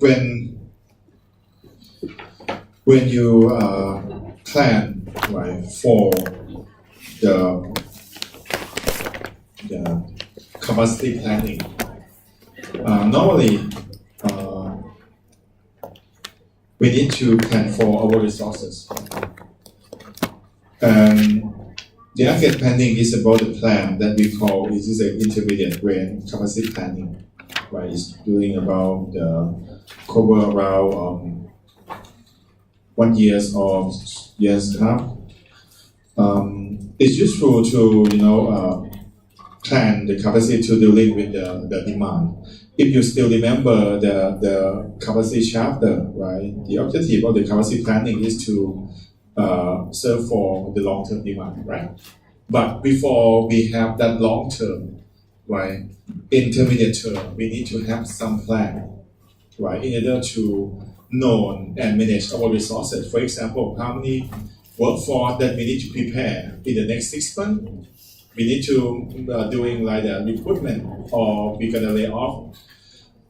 when you plan, right, for the capacity planning, normally we need to plan for our resources. And the aggregate planning is about the plan that we call it is an intermediate range capacity planning, right? It's doing about cover around 1 year or years and a half. It's useful to plan the capacity to dealing with the demand. If you still remember the capacity chapter, right? The objective of the capacity planning is to serve for the long-term demand, right? But before we have that long-term, right, intermediate term, we need to have some plan, right, in order to know and manage our resources. For example, how many workforce that we need to prepare in the next 6 months. We need to doing like the recruitment, or we're gonna lay off.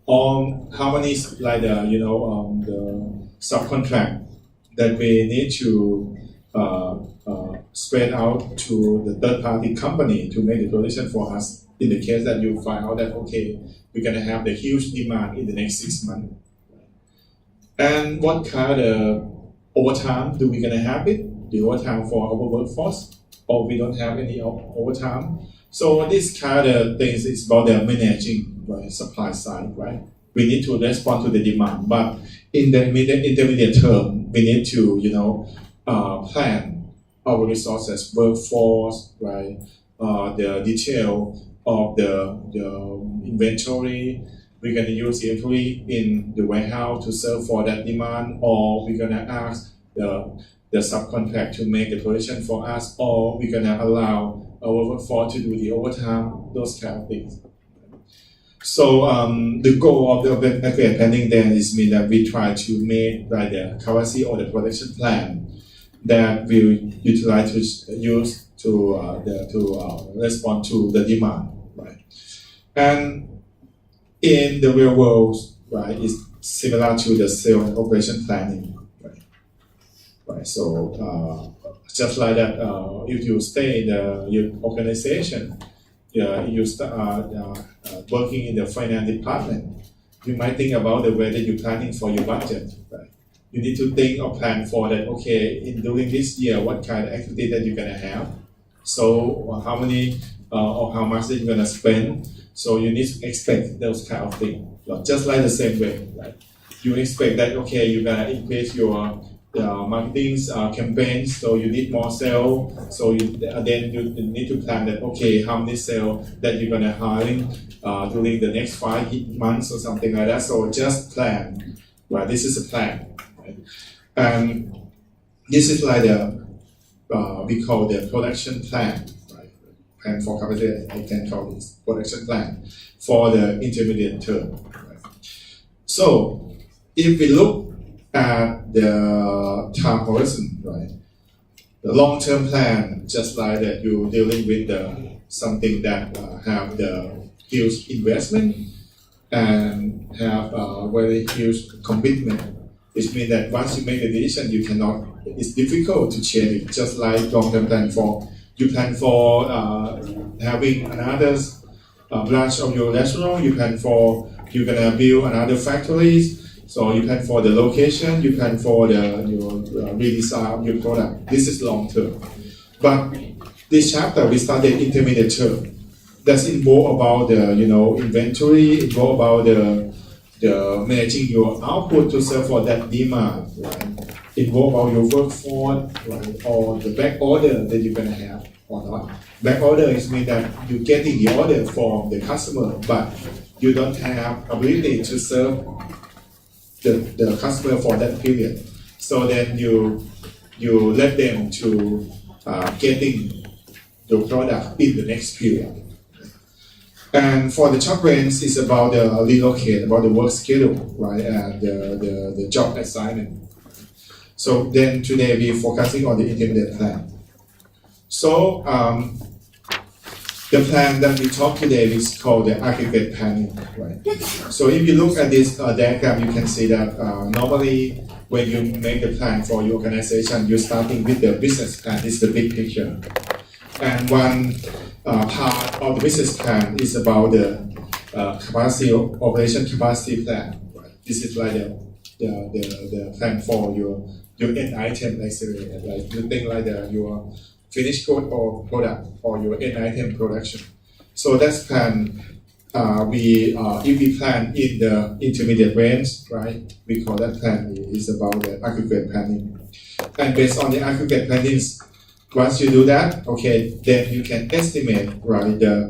How many like the subcontract that we need to spread out to the third-party company to make the production for us. In the case that you find out that okay, we're gonna have the huge demand in the next 6 months. And what kind of overtime do we gonna have it? The overtime for our workforce, or we don't have any overtime. So this kind of things is about the managing, right, supply side, right? We need to respond to the demand, but in the intermediate term, we need to plan our resources, workforce, right? The detail of the inventory. We're going to use the inventory in the warehouse to serve for that demand, or we're going to ask the subcontract to make the production for us, or we're going to allow our workforce to do the overtime, those kind of things. So the goal of the aggregate planning then is mean that we try to make like the capacity or the production plan that will utilize to use to respond to the demand, right? And in the real world, right, it's similar to the sales and operation planning, right? So just like that, if you stay in your organization, you start working in the finance department, you might think about the way that you're planning for your budget, right? You need to think or plan for that, okay, during this year, what kind of activity that you're gonna have. So how many or how much that you're gonna spend. So you need to expect those kind of things. Just like the same way, right? You expect that, okay, you're gonna increase your marketing campaigns, so you need more sales. So then you need to plan that, okay, how many sales that you're gonna hire during the next 5 months or something like that. So just plan, right? This is a plan, right? And this is like the we call the production plan, right? Plan for capacity, I can call this production plan for the intermediate term, right? So if we look at the time horizon, right? The long-term plan, just like that, you're dealing with something that have the huge investment and have a very huge commitment. Which means that once you make a decision, you cannot. It's difficult to change it. Just like long-term plan you plan for having another branch of your restaurant. You plan for you're gonna build another factories. So you plan for the location, you plan for your redesign of your product. This is long term. But this chapter we started intermediate term. That's involved about the inventory, involved about the managing your output to serve for that demand, right? Involved about your workforce, right? Or the back order that you're gonna have or not. Back order is mean that you're getting the order from the customer, but you don't have ability to serve the customer for that period. So then you let them to getting the product in the next period. And for the short range, it's about the relocate, about the work schedule, right, and the job assignment. So then today we're focusing on the intermediate plan. So the plan that we talk today is called the aggregate planning, right? So if you look at this diagram, you can see that normally when you make the plan for your organization, you're starting with the business plan. It's the big picture. And one part of the business plan is about the operation capacity plan. Right? This is like the plan for your end item, like you think like your finished good or product or your end item production. So that's plan. If we plan in the intermediate range, right? We call that plan is about the aggregate planning. And based on the aggregate planning, once you do that, okay, then you can estimate, right, the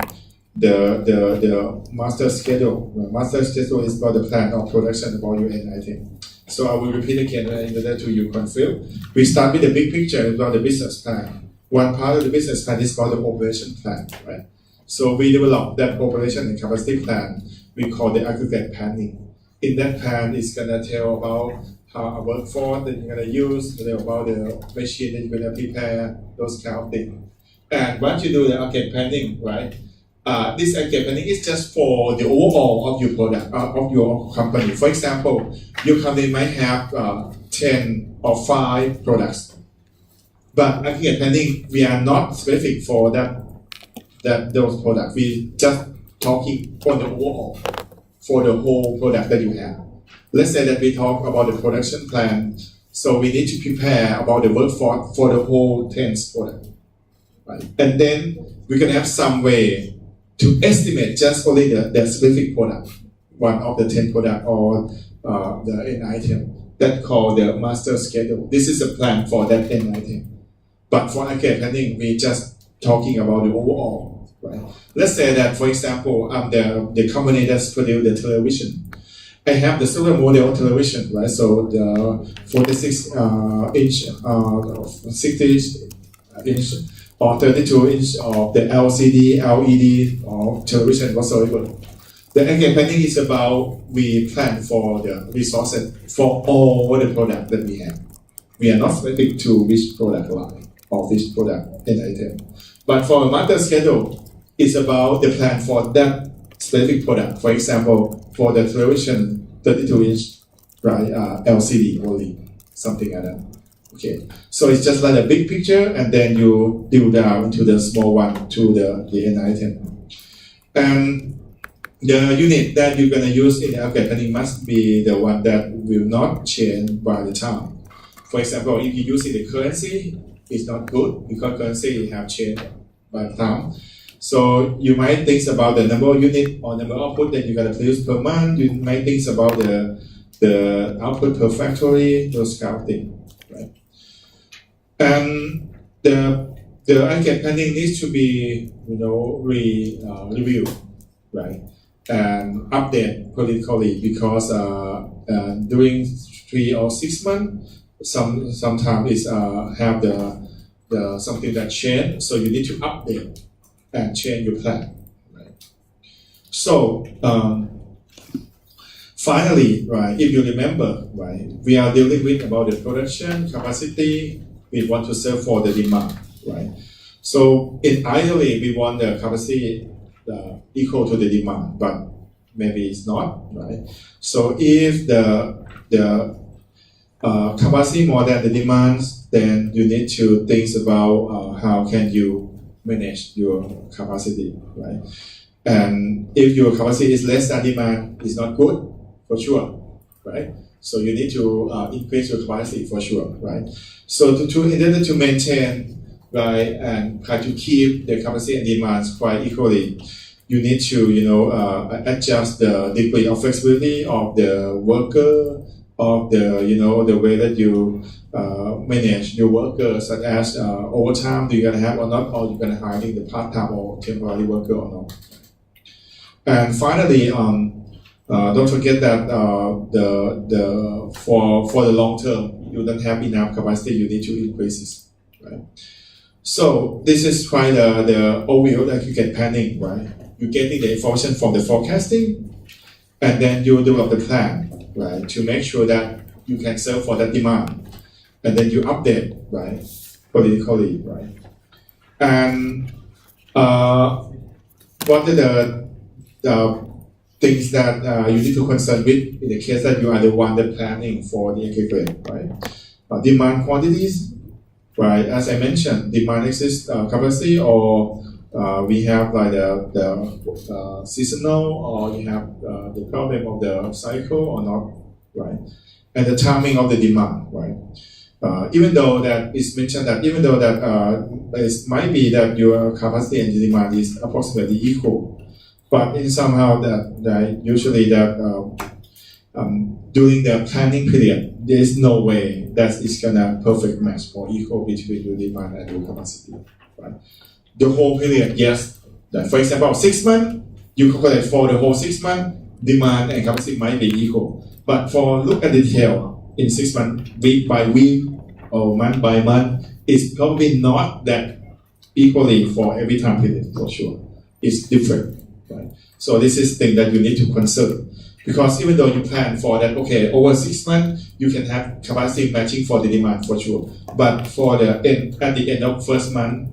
master schedule. The master schedule is about the plan of production about your end item. So I will repeat again in order to you confirm. We start with the big picture about the business plan. One part of the business plan is called the operation plan, right? So we develop that operation and capacity plan. We call the aggregate planning. In that plan, it's gonna tell about how a workforce that you're gonna use, about the machine that you're gonna prepare, those kind of things. And once you do the aggregate planning, right? This aggregate planning is just for the overall of your product, of your company. For example, your company might have 10 or 5 products. But aggregate planning, we are not specific for those products. We just talking for the overall, for the whole product that you have. Let's say that we talk about the production plan, so we need to prepare about the workforce for the whole 10 product, right? And then we can have some way to estimate just only the specific product, one of the 10 product or the end item. That's called the master schedule. This is a plan for that end item. But for aggregate planning, we just talking about the overall, right? Let's say that, for example, I'm the company that's produced the television. I have the silver model television, right? So the 46 inch, 60 inch, or 32 inch of the LCD, LED, or television whatsoever. The aggregate planning is about we plan for the resources for all the products that we have. We are not specific to which product line of this product end item. But for a master schedule, it's about the plan for that specific product. For example, for the television 32 inch, right, LCD only, something like that. Okay, so it's just like a big picture, and then you drill down into the small one to the end item. And the unit that you're going to use in the aggregate planning must be the one that will not change by the time. For example, if you use the currency, it's not good because currency have changed by time. So you might think about the number of unit or number of output that you gotta produce per month. You might think about the output per factory, those kind of things, right? And the aggregate planning needs to be reviewed, right, and update politically because during 3 or 6 months. Sometimes it's have the something that change, so you need to update and change your plan. Right? So finally, right, if you remember, right, we are dealing with about the production capacity. We want to serve for the demand, right? So ideally, we want the capacity equal to the demand, but maybe it's not, right? So if the capacity more than the demands, then you need to think about how can you manage your capacity, right? And if your capacity is less than demand, it's not good, for sure, right? So you need to increase your capacity for sure, right? So in order to maintain, right, and try to keep the capacity and demands quite equally, you need to, adjust the degree of flexibility of the worker, of the way that you manage your workers, such as overtime, do you gonna have or not, or you're gonna hire the part-time or temporary worker or not. And finally, don't forget that for the long term, you don't have enough capacity, you need to increase it, right? So this is quite the overview that you get planning, right? You're getting the information from the forecasting, and then you develop the plan, right, to make sure that you can serve for that demand, and then you update, right, politically, right, and what are the things that you need to concern with in the case that you are the one that planning for the aggregate, right? Demand quantities, right? As I mentioned, demand exists capacity, or we have like the seasonal, or you have the problem of the cycle or not, right? And the timing of the demand, right? Even though that it's mentioned that it might be that your capacity and demand is approximately equal, but in somehow that usually that during the planning period, there is no way that it's gonna perfect match or equal between your demand and your capacity, right? The whole period, yes. That for example, 6 months, you calculate for the whole 6 months, demand and capacity might be equal. But for look at detail in 6 months, week by week or month by month, it's probably not that equally for every time period for sure. It's different, right? So this is thing that you need to consider. Because even though you plan for that, okay, over 6 months, you can have capacity matching for the demand for sure. But for the end, at the end of first month,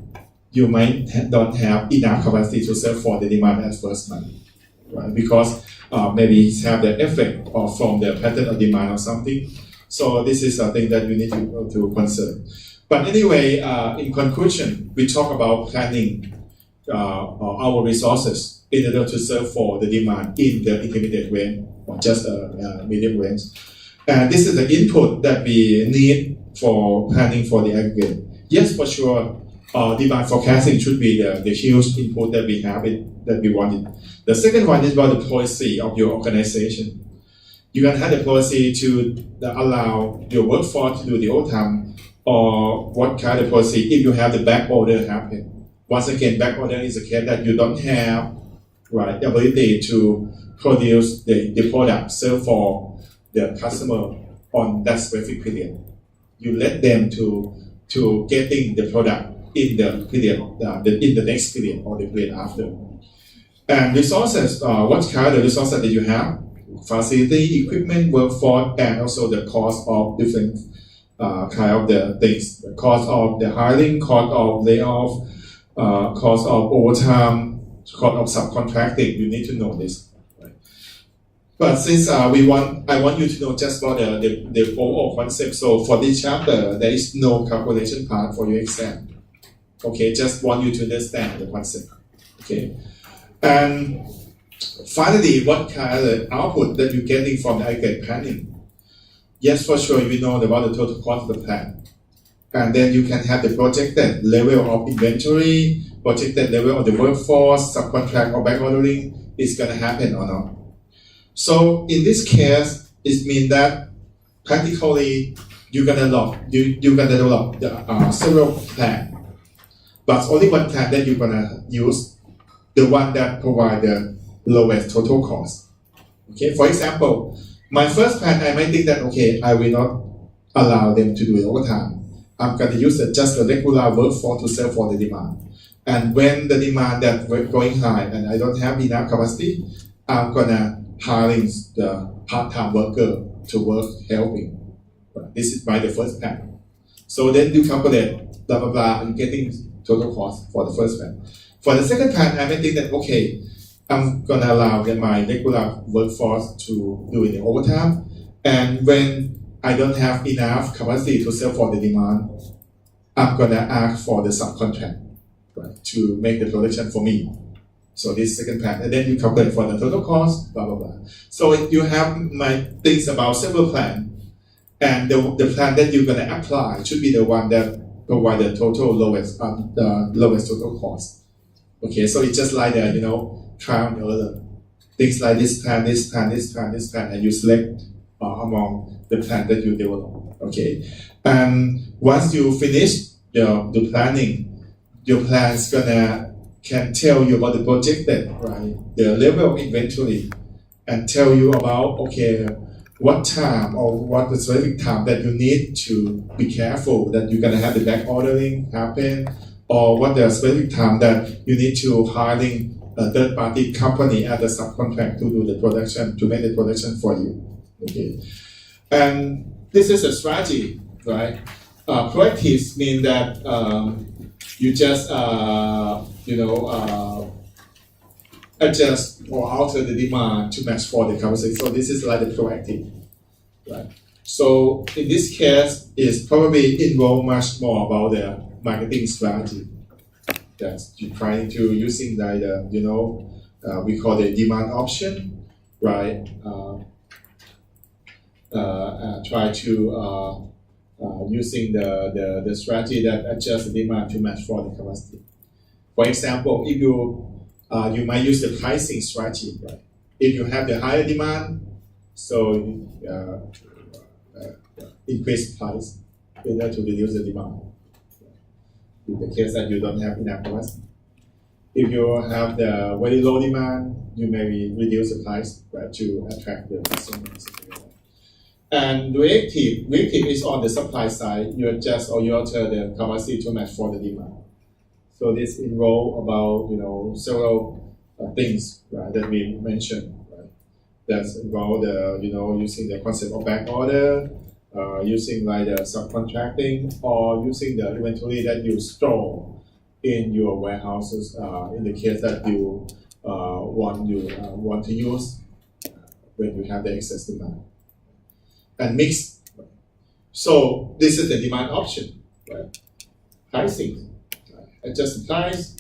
you might don't have enough capacity to serve for the demand at first month, right? Because maybe it have the effect of from the pattern of demand or something. So this is a thing that you need to consider. But anyway, in conclusion, we talk about planning our resources in order to serve for the demand in the intermediate range or just a medium range. And this is the input that we need for planning for the aggregate. Yes, for sure, demand forecasting should be the huge input that we have that we wanted. The second one is about the policy of your organization. You can have the policy to allow your workforce to do the overtime, or what kind of policy if you have the back order happen. Once again, back order is a case that you don't have right the ability to produce the product serve for the customer on that specific period. You let them to getting the product in the period in the next period or the period after. And resources, what kind of resources that you have? Facility, equipment, workforce, and also the cost of different kind of the things. The cost of the hiring, cost of layoff, cost of overtime, cost of subcontracting. You need to know this. Right? But since I want you to know just about the overall concept. So for this chapter, there is no calculation part for your exam. Okay, just want you to understand the concept. Okay, and finally, what kind of output that you're getting from the aggregate planning? Yes, for sure, you know about the total cost of the plan. And then you can have the projected level of inventory, projected level of the workforce, subcontract or back ordering is going to happen or not. So in this case, it means that practically you're going to develop several plans. But only one plan that you're going to use, the one that provides the lowest total cost. Okay, for example, my first plan, I might think that, okay, I will not allow them to do it overtime. I'm going to use just the regular workforce to serve for the demand. And when the demand that we're going high and I don't have enough capacity, I'm going to hiring the part-time worker to work helping. This is the first plan. So then you calculate, blah, blah, blah, you're getting total cost for the first plan. For the second plan, I may think that, okay, I'm going to allow my regular workforce to do it in overtime. And when I don't have enough capacity to serve for the demand, I'm going to ask for the subcontract, right, to make the production for me. So this second plan. And then you calculate for the total cost, blah, blah, blah. So you have my things about several plans. And the plan that you're going to apply should be the one that provides the total lowest total cost. Okay, so it's just like that, trial and error. Things like this plan, and you select among the plan that you develop. Okay, and once you finish the planning, your plan's can tell you about the projected, right? The level of inventory, and tell you about what time or what the specific time that you need to be careful that you're gonna have the back ordering happen, or what the specific time that you need to hiring a third-party company as a subcontract to do the production, to make the production for you. Okay, and this is a strategy, right? Proactive means that you just adjust or alter the demand to match for the capacity. So this is like the proactive, right? So in this case, it's probably involve much more about the marketing strategy. That you're trying to using like the, we call the demand option, right? Try to using the strategy that adjusts the demand to match for the capacity. For example, if you might use the pricing strategy, right? If you have the higher demand, so increase price in order to reduce the demand. In the case that you don't have enough capacity. If you have the very low demand, you may reduce the price, right, to attract the customers. And reactive is on the supply side. You adjust or you alter the capacity to match for the demand. So this involves about several things, right, that we mentioned. Right? That's involved using the concept of back order, using like the subcontracting, or using the inventory that you store in your warehouses in the case that you want to use when you have the excess demand. And mix. So this is the demand option, right? Pricing. Adjust the price.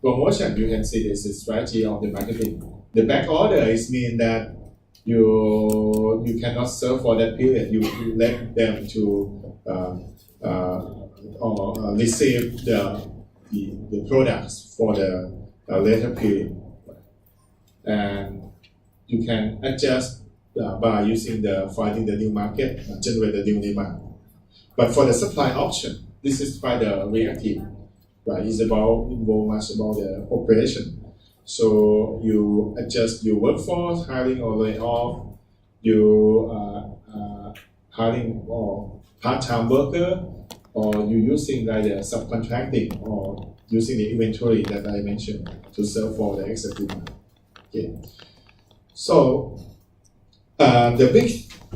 Promotion, you can see this is strategy of the marketing. The back order is mean that you cannot serve for that period. You let them to receive the products for the later period, and you can adjust by using finding the new market, generate the new demand. But for the supply option, this is quite the reactive, right? It's involve much about the operation. So you adjust your workforce, hiring or lay off, you hiring or part-time worker, or you using like the subcontracting or using the inventory that I mentioned to serve for the excess demand. Okay. So the big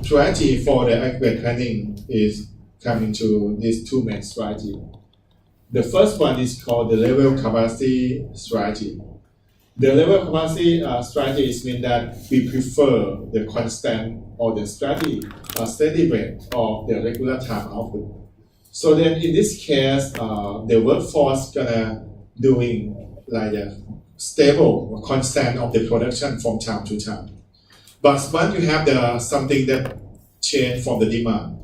strategy for the aggregate planning is coming to these two main strategies. The first one is called the level capacity strategy. The level capacity strategy means that we prefer the constant or the steady rate of the regular time output. So then in this case, the workforce gonna doing like a stable or constant of the production from time to time. But once you have something that change from the demand,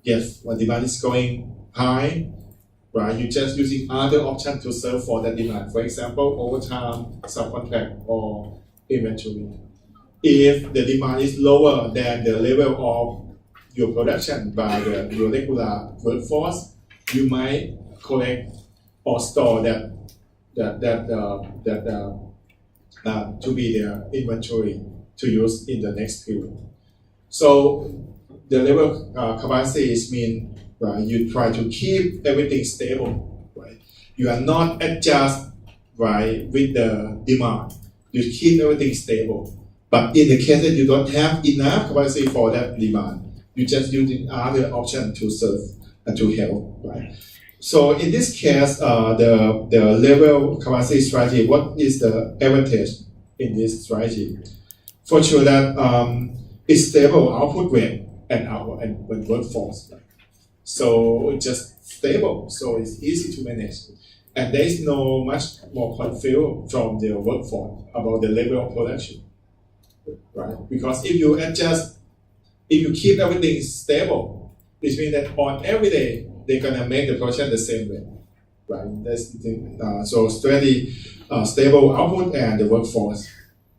yes, when demand is going high, right? You're just using other options to serve for that demand. For example, overtime, subcontract, or inventory. If the demand is lower than the level of your production by your regular workforce, you might collect or store that to be the inventory to use in the next period. So the level capacity means you try to keep everything stable, right? You are not adjust right with the demand. You keep everything stable. But in the case that you don't have enough capacity for that demand, you just using other option to serve and to help, right? So in this case, the level capacity strategy, what is the advantage in this strategy? For sure that it's stable output rate and workforce. Right? So it's just stable, so it's easy to manage. And there is no much more confusion from the workforce about the level of production, right? Because if you keep everything stable, it means that on every day, they're gonna make the production the same way, right? That's the thing. So steady, stable output and the workforce.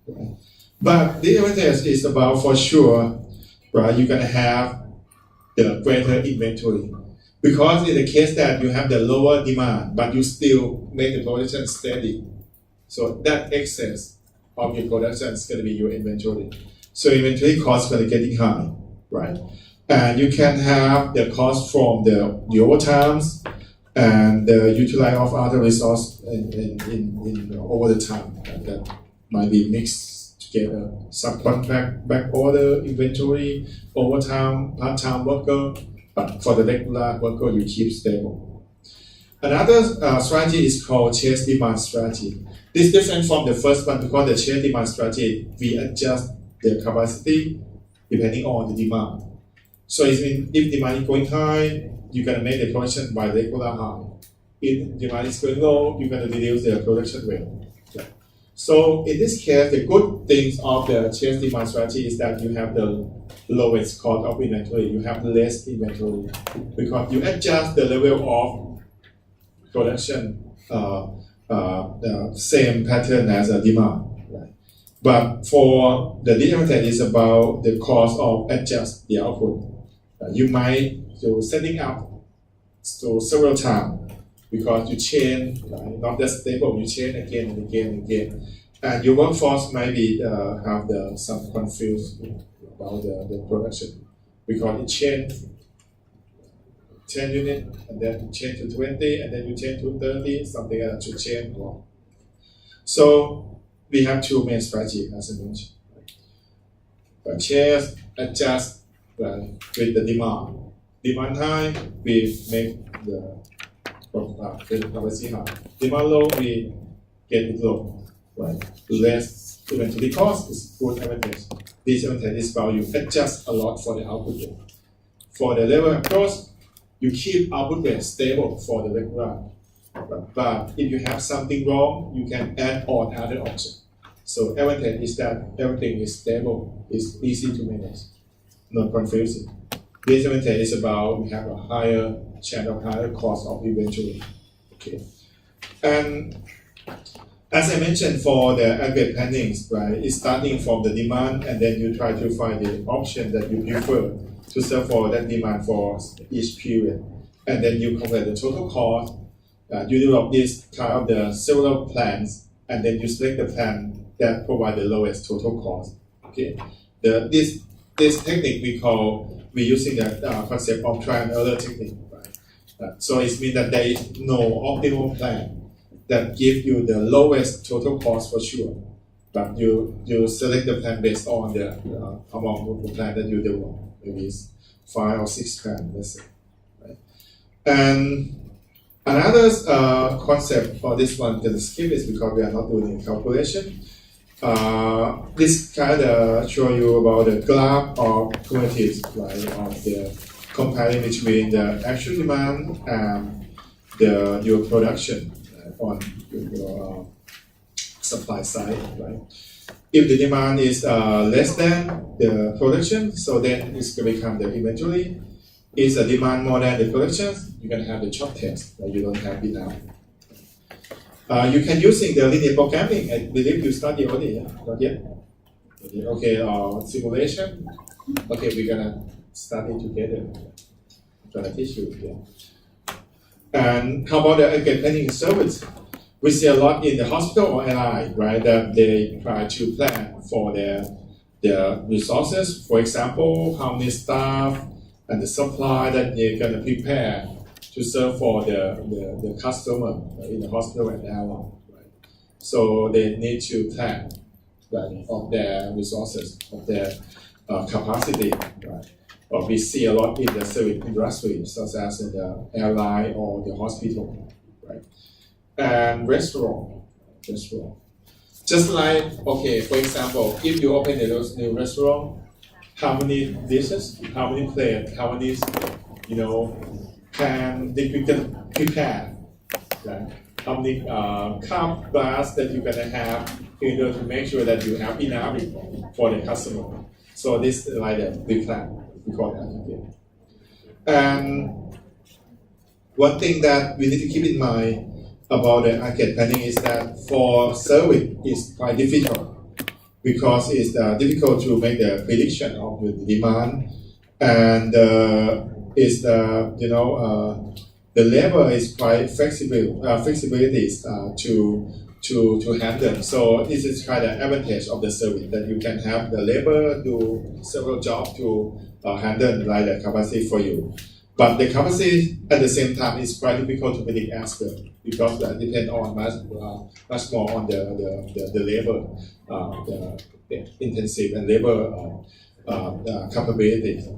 Right? But the advantage is about for sure, right? You're gonna have the greater inventory, because in the case that you have the lower demand, but you still make the production steady, so that excess of your production is going to be your inventory. So inventory cost is going to getting high, right? And you can have the cost from the overtimes and the utilize of other resource in over the time that might be mixed together. Subcontract, back order, inventory, overtime, part-time worker, but for the regular worker you keep stable. Another strategy is called chase demand strategy. This is different from the first one because the change demand strategy, we adjust the capacity depending on the demand. So it means if demand is going high, you're going to make the production by regular high. If demand is going low, you're going to reduce the production rate. Yeah. So in this case, the good things of the change demand strategy is that you have the lowest cost of inventory. You have less inventory because you adjust the level of production the same pattern as a demand. Right? But for the disadvantage is about the cost of adjust the output. You might do setting up so several times because you change, right? Not just stable, you change again and again and again. And your workforce might be have some confused about the production because it changed 10 units and then you change to 20 and then you change to 30, something like that to change more. So we have two main strategies as I mentioned. Purchase, adjust with the demand. Demand high, we make the capacity high. Demand low, we get it low. Right? Less inventory cost is good advantage. This advantage is about you adjust a lot for the output rate. For the level of cost, you keep output rate stable for the regular. But if you have something wrong, you can add on other options. So advantage is that everything is stable, it's easy to manage, not confusing. Disadvantage is about we have a higher chance of higher cost of inventory. Okay. And as I mentioned, for the aggregate planning, right, it's starting from the demand and then you try to find the option that you prefer to serve for that demand for each period. And then you compare the total cost, you develop this kind of the several plans, and then you select the plan that provide the lowest total cost. Okay, this technique we're using the concept of trial and error technique. Right? So it means that there is no optimal plan that gives you the lowest total cost for sure, but you select the plan based on the amount of the plan that you develop. Maybe it's 5 or 6 plans, let's say. Right? And another concept for this one, can skip is because we are not doing a calculation. This kind of show you about the graph of cumulatives, right, of the comparing between the actual demand and your production on your supply side, right? If the demand is less than the production, so then it's going to become the inventory. Is the demand more than the production, you're going to have the chop test, right? You don't have enough. You can using the linear programming. I believe you study already, yeah? Not yet? Okay, simulation. Okay, we're gonna study together. I'm gonna teach you. Yeah. And how about the aggregate planning service? We see a lot in the hospital or LI, right? That they try to plan for their resources. For example, how many staff and the supply that they're gonna prepare to serve for the customer in the hospital and airline. Right? So they need to plan, right, of their resources, of their capacity. Right? Or we see a lot in the service industry, such as in the airline or the hospital. Right? And restaurant. Just like, okay, for example, if you open a new restaurant, how many dishes, how many plates, how many, can they can prepare, right? How many cup, glass that you're gonna have in order to make sure that you have enough for the customer. So this is like a big plan, we call it. And one thing that we need to keep in mind about the aggregate planning is that for service it's quite difficult because it's difficult to make the prediction of the demand and is the labor is quite flexibilities to handle. So this is kind of advantage of the service that you can have the labor do several jobs to handle like the capacity for you. But the capacity at the same time is quite difficult to predict as well because that depends on much more on the labor, the intensive and labor capabilities.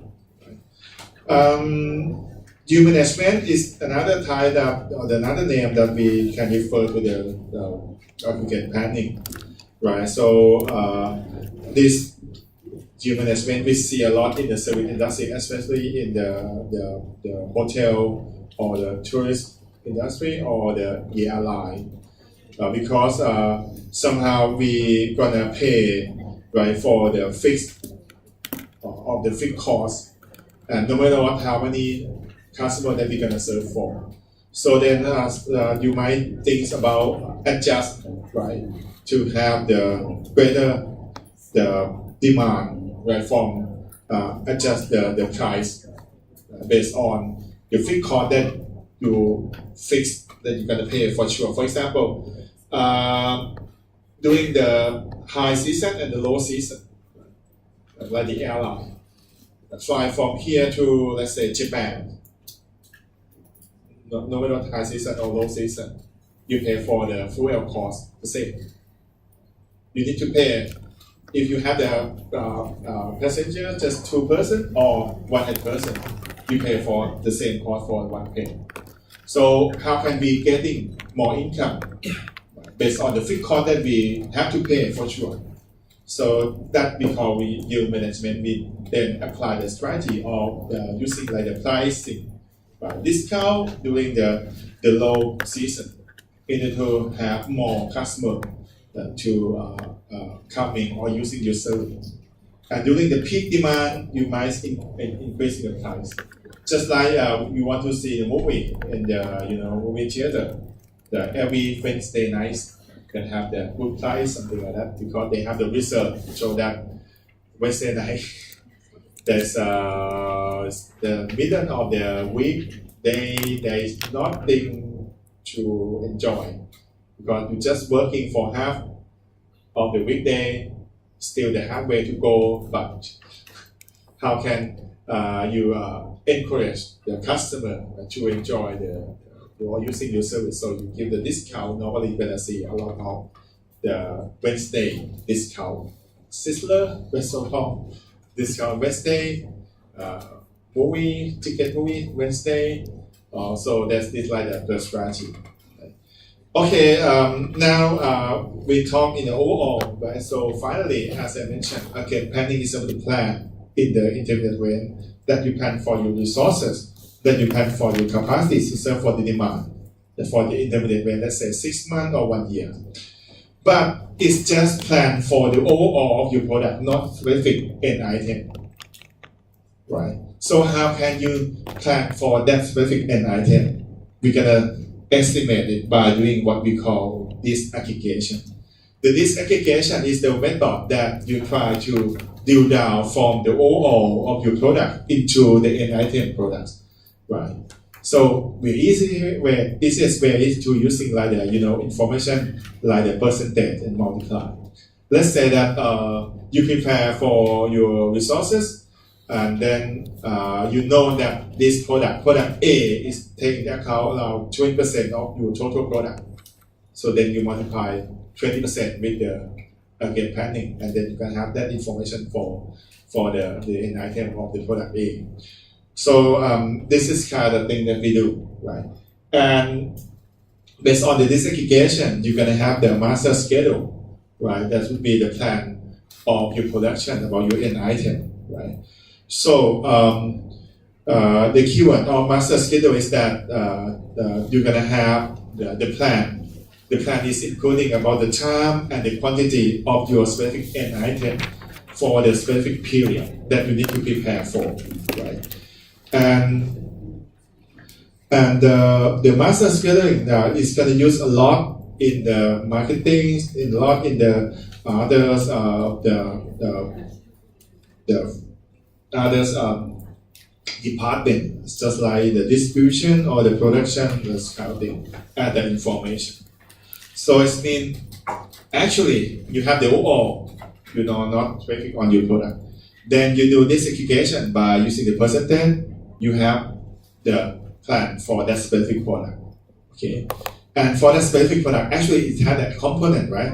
Yield management is another type that, or another name that we can refer to the aggregate planning, right? So this yield management we see a lot in the service industry, especially in the hotel or the tourist industry or the airline, because somehow we gonna pay right for the fixed of the fixed cost, and no matter what how many customers that we're gonna serve for. So then you might think about adjust right to have the better the demand right from adjust the price based on the fixed cost that you fix that you're gonna pay for sure. For example, during the high season and the low season, like the airline, fly from here to let's say Japan. No matter high season or low season, you pay for the fuel cost the same. You need to pay if you have the passenger just 2 person or 1 person, you pay for the same cost for one pay. So how can we getting more income based on the fixed cost that we have to pay for sure? So that we call yield management. We then apply the strategy of using like the pricing discount during the low season in order to have more customer to coming or using your service. And during the peak demand, you might increase the price. Just like you want to see the movie in the movie theater, every Wednesday nights can have the good price, something like that, because they have the research show that Wednesday night there's the middle of the week there is nothing to enjoy because you're just working for half of the weekday, still the halfway to go. But how can you encourage the customer to enjoy or using your service? So you give the discount. Normally you're gonna see a lot of the Wednesday discount, Sizzler restaurant discount Wednesday, movie Wednesday. So that's this like the strategy. Okay, now we talk in the overall, right? So finally, as I mentioned, again, planning is about the plan in the intermediate range that you plan for your resources, then you plan for your capacity to serve for the demand. For the intermediate range, let's say 6 months or 1 year. But it's just plan for the overall of your product, not specific end item, right? So how can you plan for that specific end item? We're gonna estimate it by doing what we call disaggregation. The disaggregation is the method that you try to drill down from the overall of your product into the end item products, right? So the easiest way is to using like the information like the percentage and multiply. Let's say that you prepare for your resources, and then you know that this product A is taking into account around 20% of your total product. So then you multiply 20% with the again planning, and then you can have that information for the end item of the product A. So this is kind of the thing that we do, right? And based on the disaggregation, you're gonna have the master schedule, right? That would be the plan of your production about your end item, right? So the keyword of master schedule is that you're gonna have the plan. The plan is including about the time and the quantity of your specific end item for the specific period that you need to prepare for, right? And the master scheduling is going to use a lot in the marketing, a lot in the others department, just like the distribution or the production, the scouting, and the information. So it means actually you have the overall, not specific on your product. Then you do disaggregation by using the percentage. You have the plan for that specific product, okay? And for that specific product, actually it had a component, right?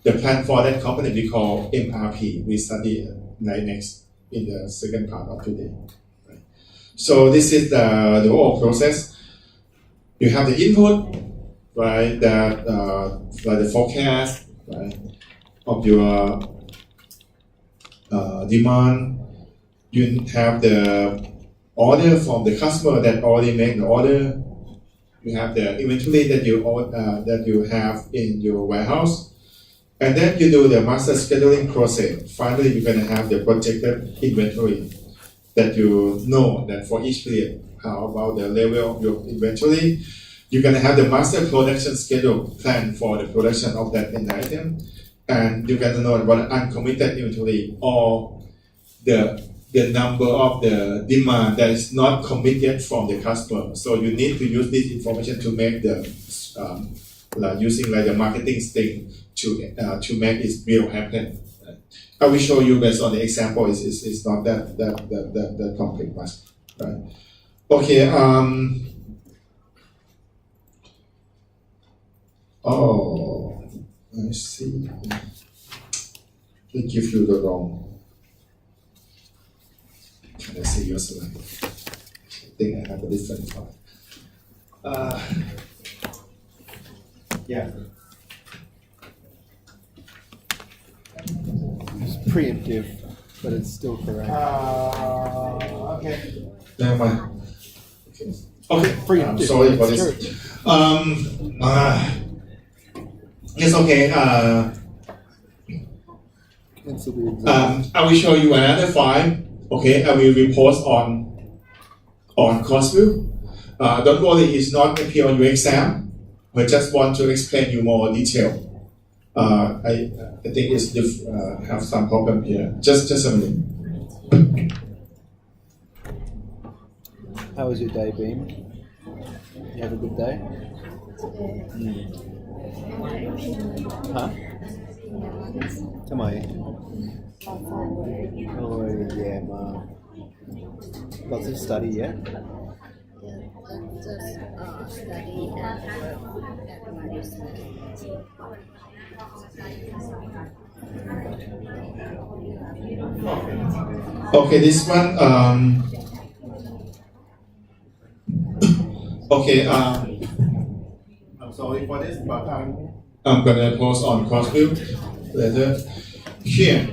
The plan for that component we call MRP. We study next in the second part of today. Right? So this is the whole process. You have the input, right? That like the forecast, right, of your demand. You have the order from the customer that already made the order. You have the inventory that you have in your warehouse, and then you do the master scheduling process. Finally, you're going to have the projected inventory that you know that for each period. How about the level of your inventory? You're going to have the master production schedule plan for the production of that end item, and you're going to know what uncommitted inventory or the number of the demand that is not committed from the customer. So you need to use this information to make the like using like the marketing thing to make it real happen. I will show you based on the example. It's not that complex much, right? Okay. Oh, I see. They give you the wrong. Can I see your slide? I think I have a different file. Yeah. It's preemptive, but it's still correct. Okay. Never mind. Okay. Preemptive. Sorry for this. It's okay. Cancel the exam. I will show you another file. Okay, I will repost on Crossview. Don't worry, it's not appear on your exam. I just want to explain you more detail. I think it's have some problem here. Just a minute. How was your day been? You have a good day? Huh? Come on. Oh yeah, ma. Lots of study, yeah? Just study and work at management. Okay, this one. Okay. I'm sorry for this, but I'm gonna post on Crossview later. Here.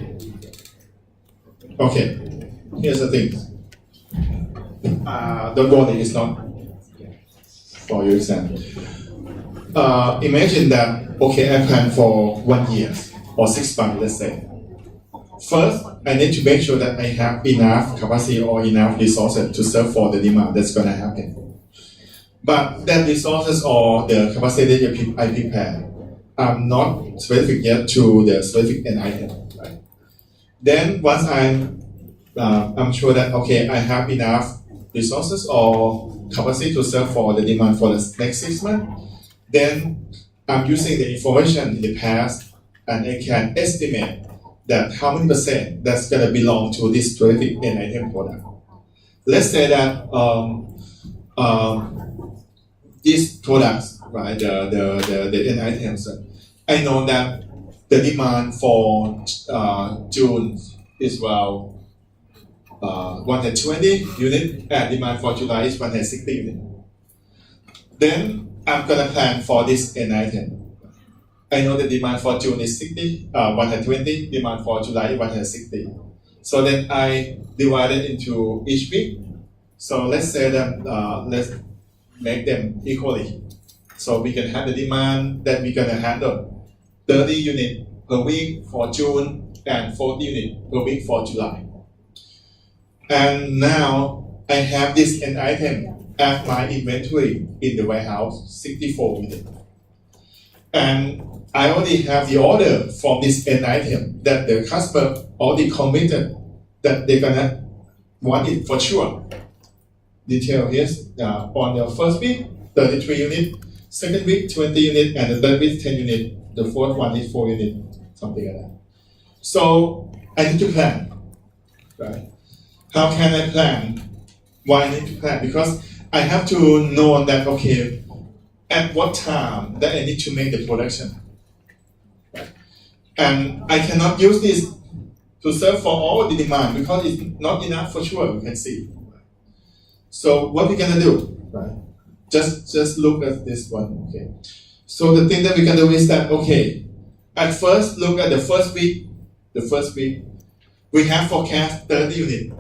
Okay. Here's the thing. Don't worry, it's not for your exam. Imagine that, okay, I plan for 1 year or 6 months, let's say. First, I need to make sure that I have enough capacity or enough resources to serve for the demand that's going to happen. But that resources or the capacity that I prepare are not specific yet to the specific end item. Right? Then once I'm sure that, okay, I have enough resources or capacity to serve for the demand for the next 6 months, then I'm using the information in the past and I can estimate that how many percent that's going to belong to this specific end item product. Let's say that these products, right, the end items, I know that the demand for June is well 120 units and demand for July is 160 units. Then I'm gonna plan for this end item. I know the demand for June is 120, demand for July 160. So then I divide it into each week. So let's say that let's make them equally. So we can have the demand that we're gonna handle 30 units per week for June and 40 units per week for July. And now I have this end item as my inventory in the warehouse, 64 units. And I already have the order from this end item that the customer already committed that they're gonna want it for sure. Detail here on the first week, 33 units, second week, 20 units, and the third week, 10 units. The fourth one is 4 units, something like that. So I need to plan, right? How can I plan? Why I need to plan? Because I have to know that, okay, at what time that I need to make the production. Right? And I cannot use this to serve for all the demand because it's not enough for sure, you can see. So what we're gonna do, right? Just look at this one, okay? So the thing that we're gonna do is that, okay, at first look at the first week, we have forecast 30 units.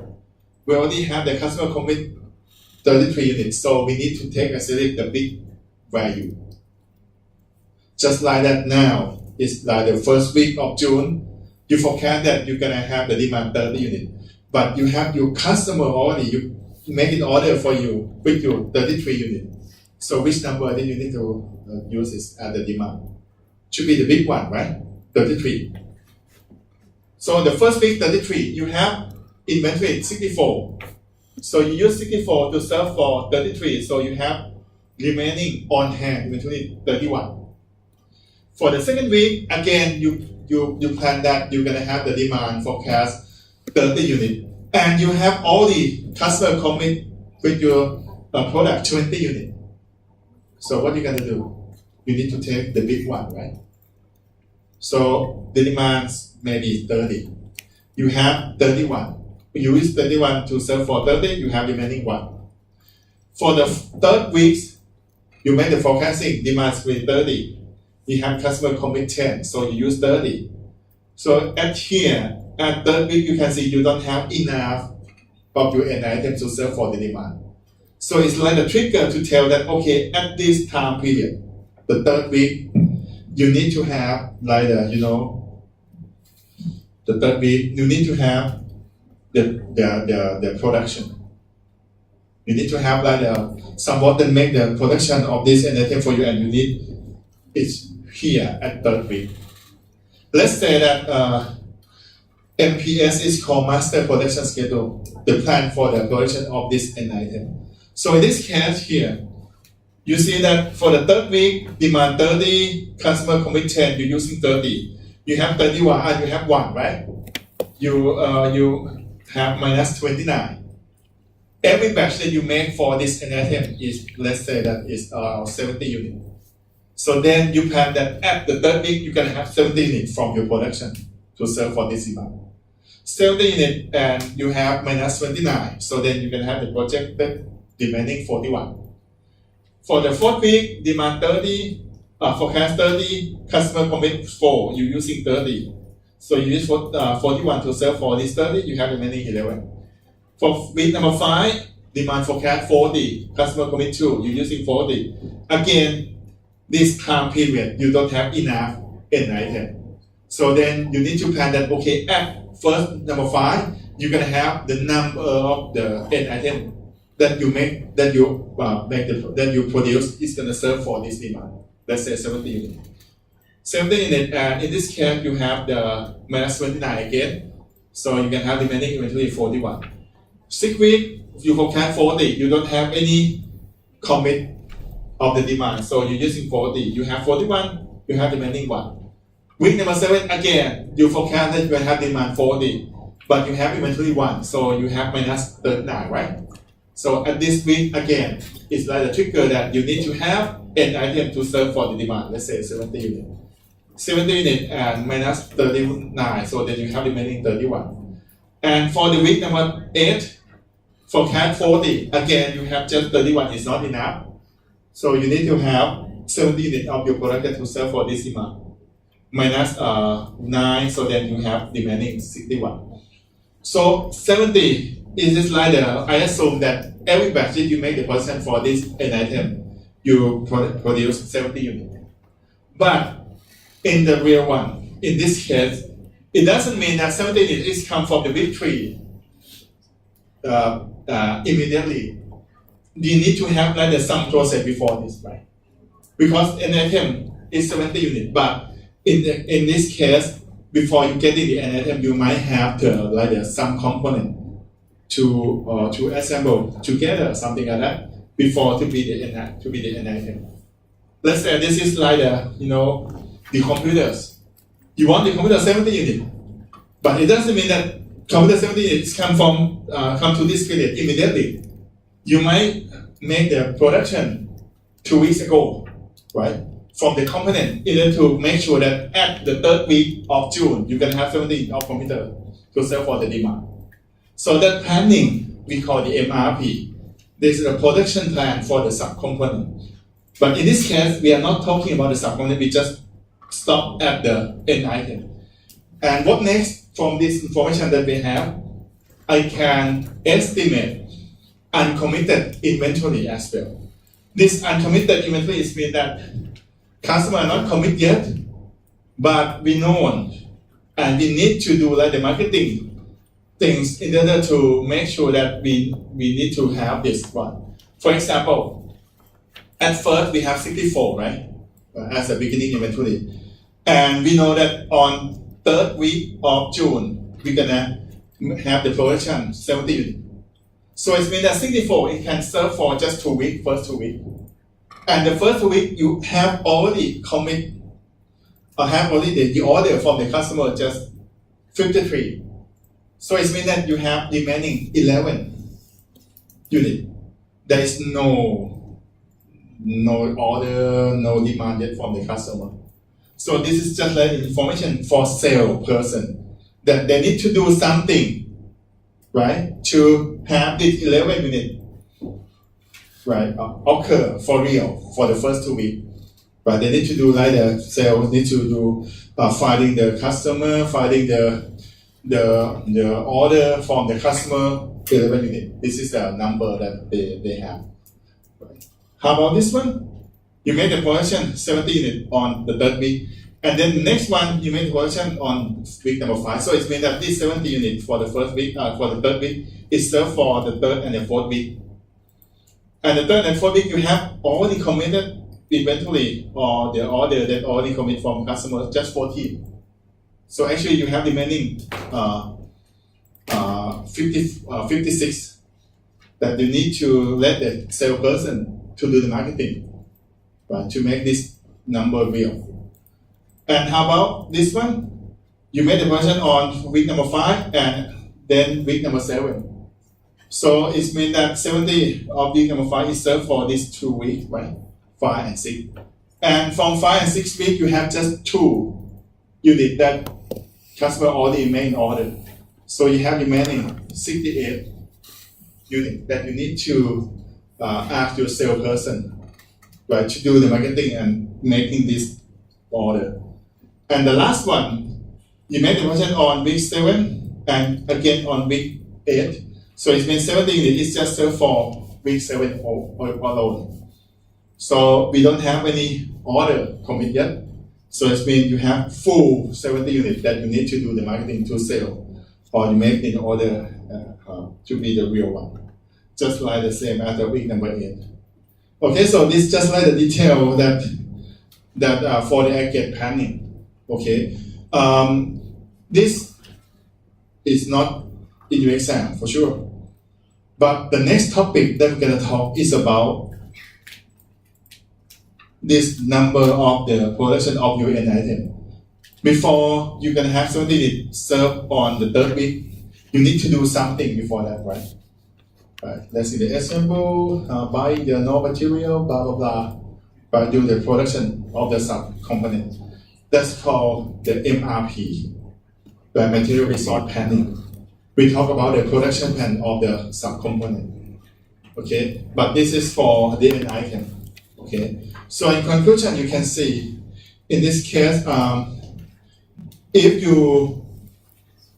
We already have the customer commit 33 units, so we need to take and select the big value. Just like that now, it's like the first week of June, you forecast that you're gonna have the demand 30 units, but you have your customer already, you make it order for you with your 33 units. So which number that you need to use is as the demand? Should be the big one, right? 33. So the first week 33, you have inventory 64. So you use 64 to serve for 33, so you have remaining on hand inventory 31. For the second week, again, you plan that you're gonna have the demand forecast 30 units, and you have all the customer commit with your product 20 units. So what you gonna do? You need to take the big one, right? So the demands maybe 30. You have 31. You use 31 to serve for 30, you have remaining one. For the third weeks, you make the forecasting, demands with 30. You have customer commit 10, so you use 30. So at third week, you can see you don't have enough of your end item to serve for the demand. So it's like a trigger to tell that, okay, at this time period, the third week, you need to have like the third week, you need to have the production. You need to have like someone that make the production of this end item for you, and you need it's here at third week. Let's say that MPS is called Master Production Schedule, the plan for the production of this end item. So in this case here, you see that for the third week, demand 30, customer commit 10, you're using 30. You have 31 and you have 1, right? You have minus 29. Every batch that you make for this end item is, let's say that is 70 units. So then you plan that at the third week, you're gonna have 70 units from your production to serve for this demand. 70 units and you have minus 29. So then you can have the projected demanding 41. For the fourth week, demand 30, forecast 30, customer commit 4, you're using 30. So you use 41 to serve for this 30, you have remaining 11. For week number 5, demand forecast 40, customer commit 2, you're using 40. Again, this time period, you don't have enough end item. So then you need to plan that, okay, at first number 5, you're gonna have the number of the end item that you make, that you produce is gonna serve for this demand. Let's say 70 units. 70 units, and in this case, you have the minus 29 again. So you can have remaining inventory 41. 6 weeks, you forecast 40, you don't have any commit of the demand, so you're using 40. You have 41, you have remaining 1. Week number 7, again, you forecast that you have demand 40, but you have inventory 1, so you have minus 39, right? So at this week, again, it's like a trigger that you need to have an item to serve for the demand, let's say 70 units. 70 units and minus 39, so then you have remaining 31. And for the week number 8, forecast 40, again, you have just 31 is not enough. So you need to have 70 units of your product to serve for this demand. Minus 9, so then you have remaining 61. So 70 is just like I assume that every batch that you make the production for this end item, you produce 70 units. But in the real one, in this case, it doesn't mean that 70 units is come from the big tree immediately. You need to have like some process before this, right? Because an item is 70 units, but in this case, before you get the an item, you might have some component to assemble together, something like that, before to be the end item. Let's say this is like the computers. You want the computer 70 units, but it doesn't mean that computer 70 units come to this period immediately. You might make the production 2 weeks ago, right? From the component, in order to make sure that at the third week of June, you can have 70 of computer to sell for the demand. So that planning, we call the MRP. There's a production plan for the subcomponent. But in this case, we are not talking about the subcomponent, we just stop at the end item. And what next from this information that we have, I can estimate uncommitted inventory as well. This uncommitted inventory is mean that customer are not commit yet, but we know and we need to do like the marketing things in order to make sure that we need to have this one. For example, at first we have 64, right? As a beginning inventory. And we know that on third week of June, we're gonna have the production 70 units. So it means that 64, it can serve for just 2 weeks, first 2 weeks. And the first week you have already commit or have already the order from the customer just 53. So it means that you have remaining 11 units. There is no order, no demand yet from the customer. So this is just like information for sales person that they need to do something, right, to have this 11 units, right, occur for real for the first 2 weeks. But they need to do like the sales need to do finding the customer, finding the order from the customer 11 units. This is the number that they have. Right. How about this one? You made the production 70 units on the third week, and then the next one you made the production on week number 5. So it means that this 70 units for the first week, for the third week, is served for the third and the fourth week. And the third and fourth week you have already committed inventory or the order that already commit from customers just 14. So actually you have remaining 56 that you need to let the salesperson to do the marketing, right, to make this number real. And how about this one? You made the version on week number 5 and then week number 7. So it means that 70 of week number 5 is served for these 2 weeks, right? 5 and 6. And from 5 and 6 weeks, you have just 2 units that customer already made order. So you have remaining 68 units that you need to ask your salesperson, right, to do the marketing and making this order. And the last one, you made the version on week 7 and again on week 8. So it means 70 units is just served for week 7 alone. So we don't have any order commit yet. So it means you have full 70 units that you need to do the marketing to sell, or you make in order to be the real one. Just like the same as the week number 8. Okay, so this is just like the detail that for the aggregate planning. Okay, this is not in your exam for sure. But the next topic that we're gonna talk is about this number of the production of your end item. Before you can have something served on the third week, you need to do something before that, right? Right. Let's see the assemble, buy the raw material, blah blah blah, but do the production of the sub component. That's called the MRP, the material resource planning. We talk about the production plan of the sub component. Okay, but this is for the end item. Okay, so in conclusion, you can see in this case, if you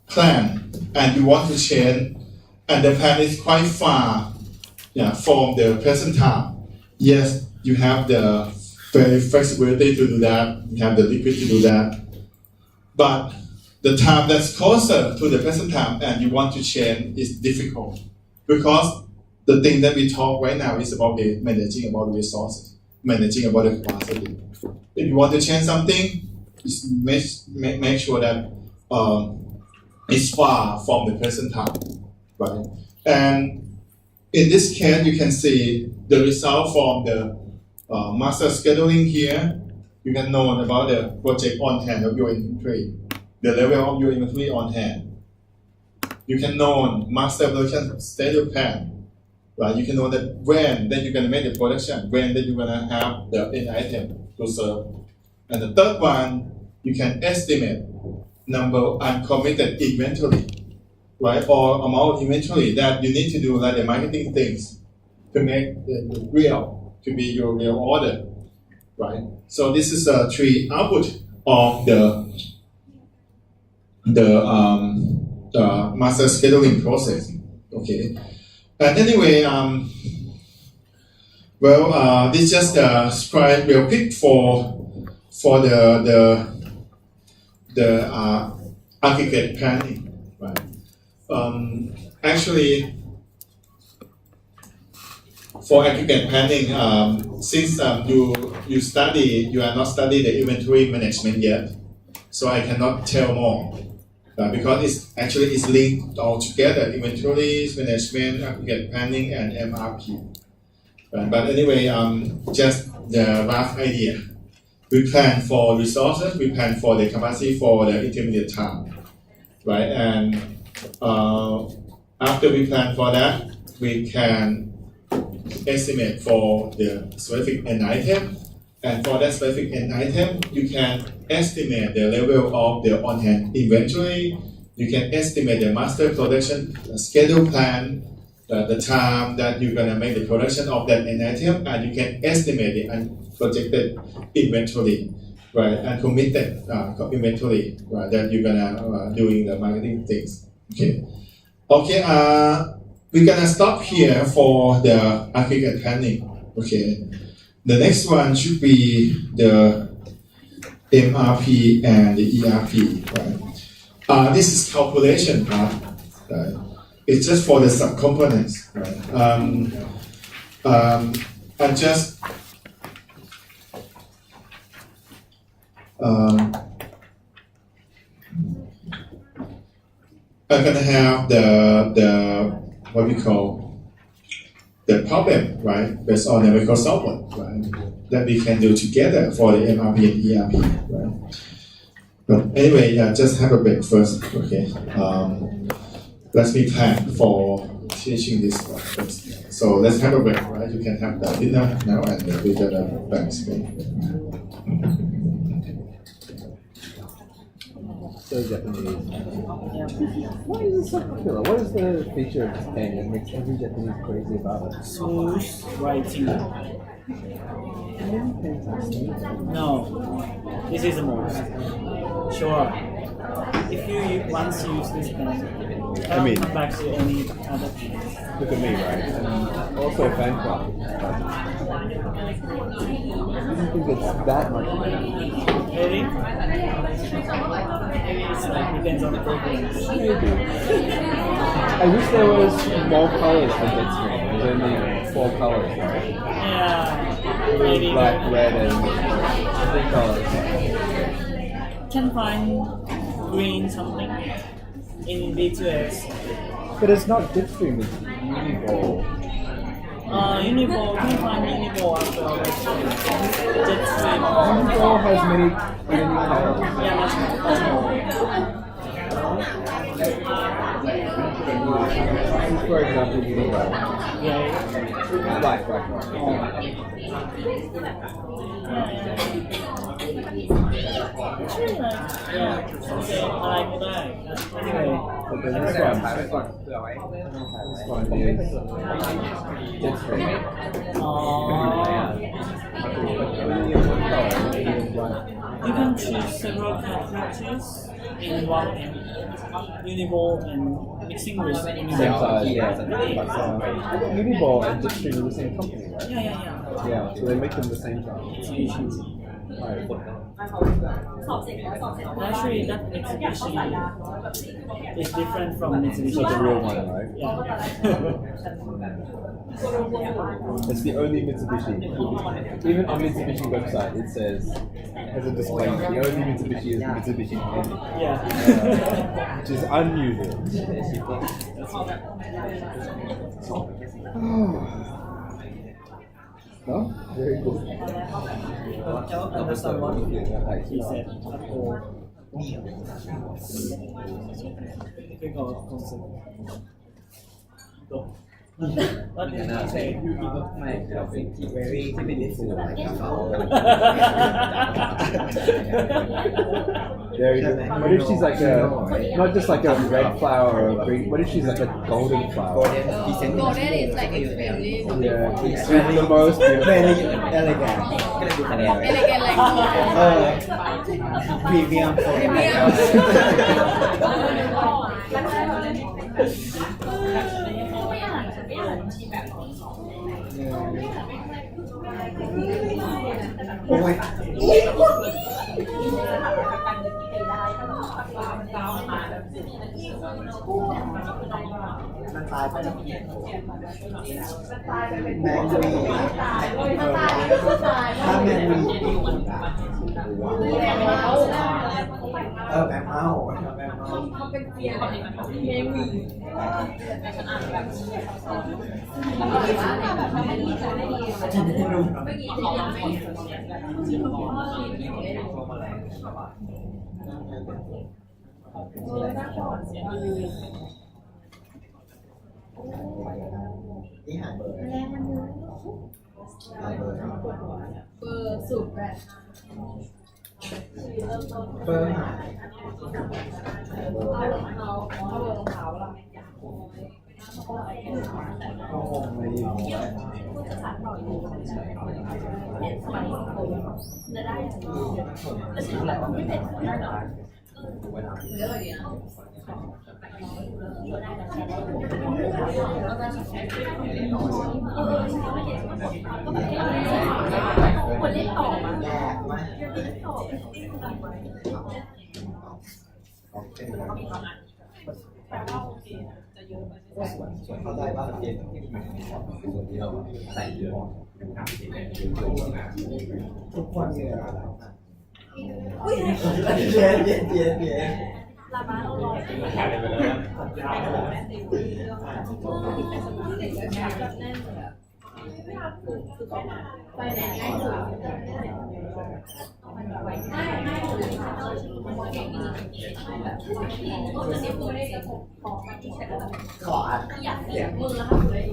plan and you want to change, and the plan is quite far from the present time, yes, you have the very flexibility to do that, you have the liquid to do that, but the time that's closer to the present time and you want to change is difficult, because the thing that we talk right now is about the managing about the resources, managing about the capacity. If you want to change something, just make sure that it's far from the present time, right? And in this case, you can see the result from the master scheduling here. You can know about the project on hand of your inventory, the level of your inventory on hand. You can know master production schedule plan, right? You can know that when then you're gonna make the production, when then you're gonna have the end item to serve. And the third one, you can estimate number of uncommitted inventory, right? Or amount of inventory that you need to do like the marketing things to make the real, to be your real order, right? So this is a three output of the master scheduling process. Okay, and anyway, this just describe real quick for the aggregate planning, right? Actually, for aggregate planning, since you are not study the inventory management yet, so I cannot tell more because it's linked all together: inventory management, aggregate planning, and MRP. But anyway, just the rough idea. We plan for resources, we plan for the capacity for the intermediate time, right? And after we plan for that, we can estimate for the specific end item. And for that specific end item, you can estimate the level of the on-hand inventory. You can estimate the master production schedule plan, the time that you're gonna make the production of that end item, and you can estimate the unprojected inventory, right, and committed inventory, right, that you're gonna doing the marketing things. Okay, we're gonna stop here for the aggregate planning. Okay, the next one should be the MRP and the ERP, right? This is calculation part, right? It's just for the subcomponents, right? And just I'm gonna have the what we call the problem, right? Based on the Microsoft one, right? That we can do together for the MRP and ERP, right? But anyway, just have a break first, okay? Let's be plan for teaching this one first. So let's have a break, right? You can have the dinner now and we're gonna back screen. So Japanese. Why is it so popular? What is the feature of this pen that makes every Japanese crazy about it? Smooth writing. No, this is the most. Sure. If you once use this pen, come back to any other pen. Look at me, right? And also fan club. I don't think it's that much. Really? Maybe it's like depends on the programs. Maybe. I wish there was more colors on that screen. There's only 4 colors, right? Yeah. Maybe. Black, red, and 3 colors. Can find green something in V2X. But it's not Bitstream, it's Uniball. Uniball, can find Uniball as well. Jetstream. Uniball has many colors. Yeah, much more. For example, Uniball. Yeah. Black. Yeah, okay, I like that. Anyway. But then this one is Jetstream. You can choose several characters in one Uniball and mixing with Same Uniball. size, yeah. But Uniball and Jetstream are the same company, right? Yeah. Yeah, so they make them the same size. Right. Actually, that Mitsubishi is different from Mitsubishi. So the real one, right? Yeah. It's the only Mitsubishi. Even on Mitsubishi website, it says, has a disclaimer, the only Mitsubishi is the Mitsubishi Pen. Yeah. Which is unusual. Oh, very good. Understand what he said at all. Difficult concept. Go. What did he say? My outfit very beautiful. Very good. What if she's like a, not just like a red flower or a green, what if she's like a golden flower? Golden descent. Golden is like extremely Yeah, it's the most beautiful. Very elegant. elegant like Premium. Ôi. มันตายไปแล้วแมงวีถ้าแมงวีแมงเมาเขาเป็นเสียงแมงวีนี่หาเบอร์แรงมันเยอะหาเบอร์สุดแบบ เบอร์หาเบอร์โอ้โหไม่ดีคนเล่นต่อมา แยกไหมโอเคเข้าใจป่ะเย็นใส่เยอะทุกคนเหนื่อยเย็นลาบ้าเราลอยไปไหนง่ายสุดขออัด อยากเสียมือแล้วค่ะเลย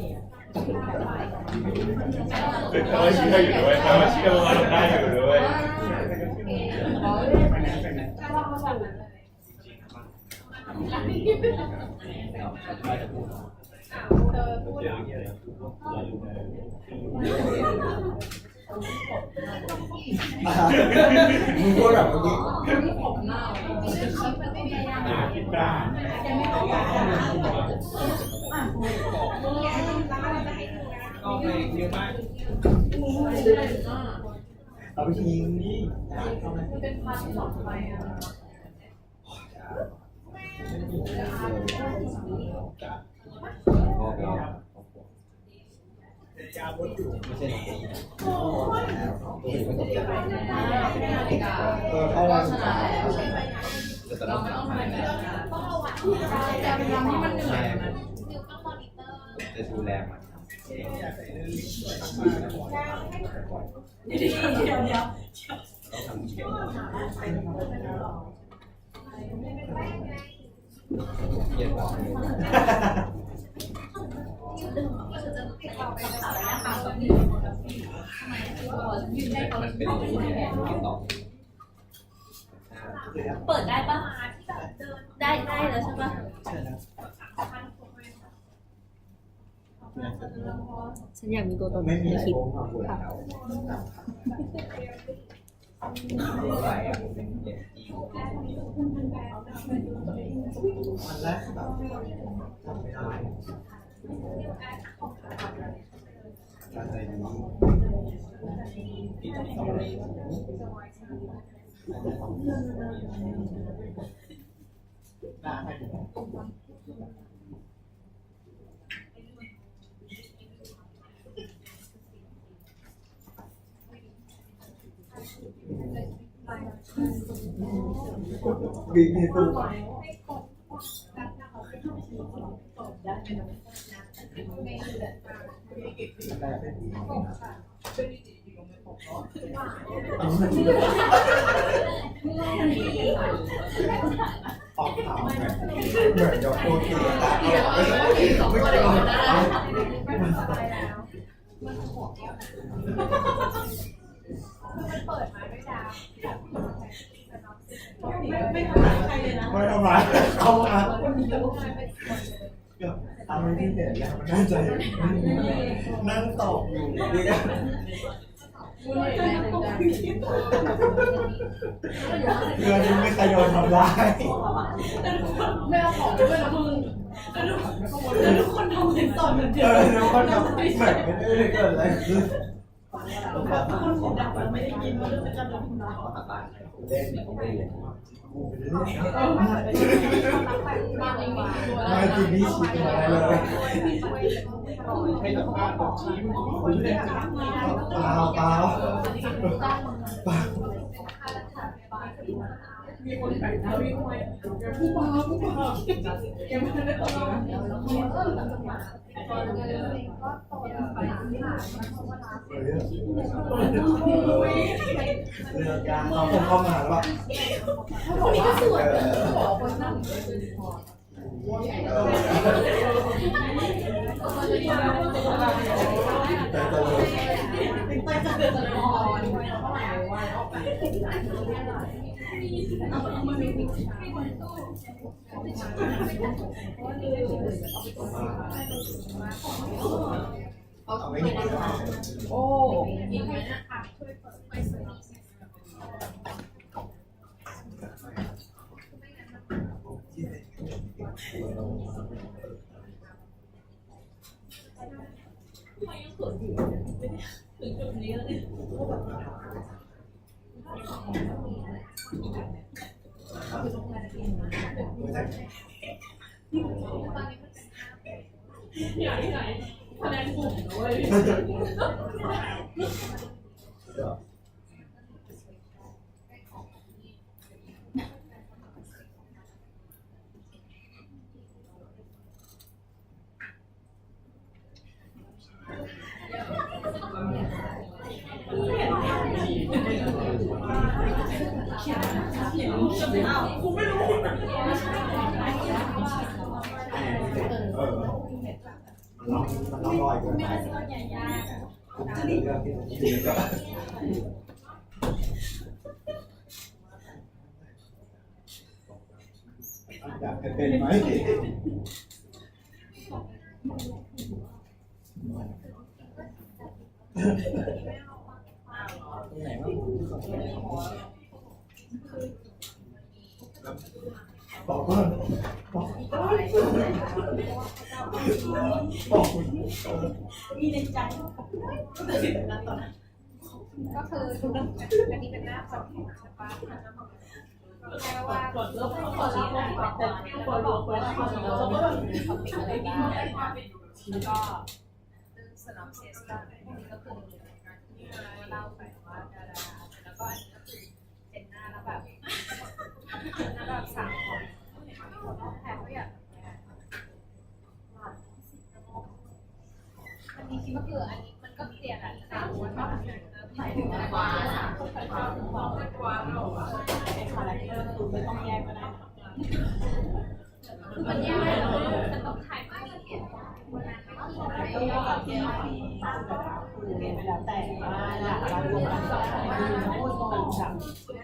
เขาชี้เขาอยู่ด้วยเขาชี้เขาได้อยู่ด้วย มึงพูดแบบเมื่อกี้เอาไปทิ้งนี่เป็นพันต่อไปยาบดอยู่ไม่ใช่หนังเข้าแล้วจะตลกใช่จะดูแลมันเย็นบอกมันเป็นอย่างนี้ไงติดต่อ เปิดได้ปะได้แล้วใช่ปะฉันอยากมีตัวตน ไม่มี ใน อะไร คลิป โกงความปวดแล้วอะไรอ่ะเป็นเย็นจีมันแรกแบบทำไม่ได้อะไรนี้ติดต่อบีบตัวออกข่าวเหมือนยกโปรตีน ทำไม่เห็นแล้วมันน่าจะนั่งตอบอยู่ดีนะเรือนี้ไม่ขยอนทำได้แม่ของด้วยนะมึงแล้วทุกคนทำเป็นตอนเหมือนเดิมทุกคนทำเหมือนไม่ได้เกิดอะไรขึ้นคนของดักมันไม่ได้กินมันจะจำเป็นน้อยเล่นไม่เล่นมาทีนี้ชิมมาเลยให้สัมภาษณ์แบบชิมเปล่ามีคนแต่งหน้าวิ่งไปผู้บ่าวยังไม่ได้ตอบเลือกยาเขาคงเข้ามาแล้วแบบคนนี้ก็สวยคนนั่งโอ้คะแนนกลุ่มด้วยกูไม่รู้มันต้องลอยกันไปอยากเป็นไหมบอกว่ามีในใจก็คืออันนี้เป็นหน้าคนใช่ปะแค่ว่าก่อนเริ่มก่อนนี้แต่ก่อนรู้ว่าเขาจะอะไรบ้างแล้วก็สนองเซสก็คือเล่าไปว่าดาราแล้วก็อันนี้ก็คือเป็นหน้าแล้วแบบสามคนแทนก็อยากอันนี้คิดว่าคืออันนี้มันก็เคลียร์แหละแต่ว่าก็ถ่ายถึงอะไรบ้างคาแรคเตอร์คือไม่ต้องแยกก็ได้มันแยกไม่ได้มันต้องถ่ายไม่ละเอียดแล้วแต่ว่าอยากรับรู้กันพูดตรงกับ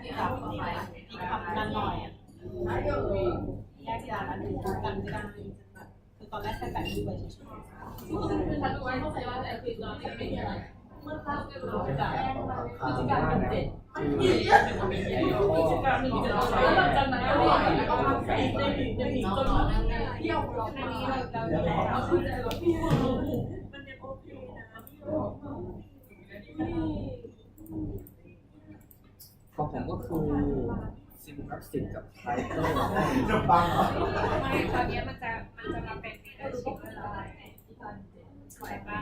ที่ทำนั่นหน่อยแยกจากอันอื่นกันไม่ได้คือตอนแรกแค่แบบดูไปเฉยๆคือฉันรู้ว่าเข้าใจว่าแต่คือตอนนี้ไม่มีอะไรเมื่อเข้ากันเราจากพฤติกรรมเป็นเด็กพฤติกรรมมีจะต้องใช้หลังจากนั้นแล้วก็มาใส่ในจนเที่ยวเราในนี้เราแล้วพี่มันยังโอเคนะของผมก็คือซิมรับสิทธิ์กับไทเตอร์จะบังไม่ตอนนี้มันจะมาเป็นลีดเดอร์ชิพเลยสวยป่ะ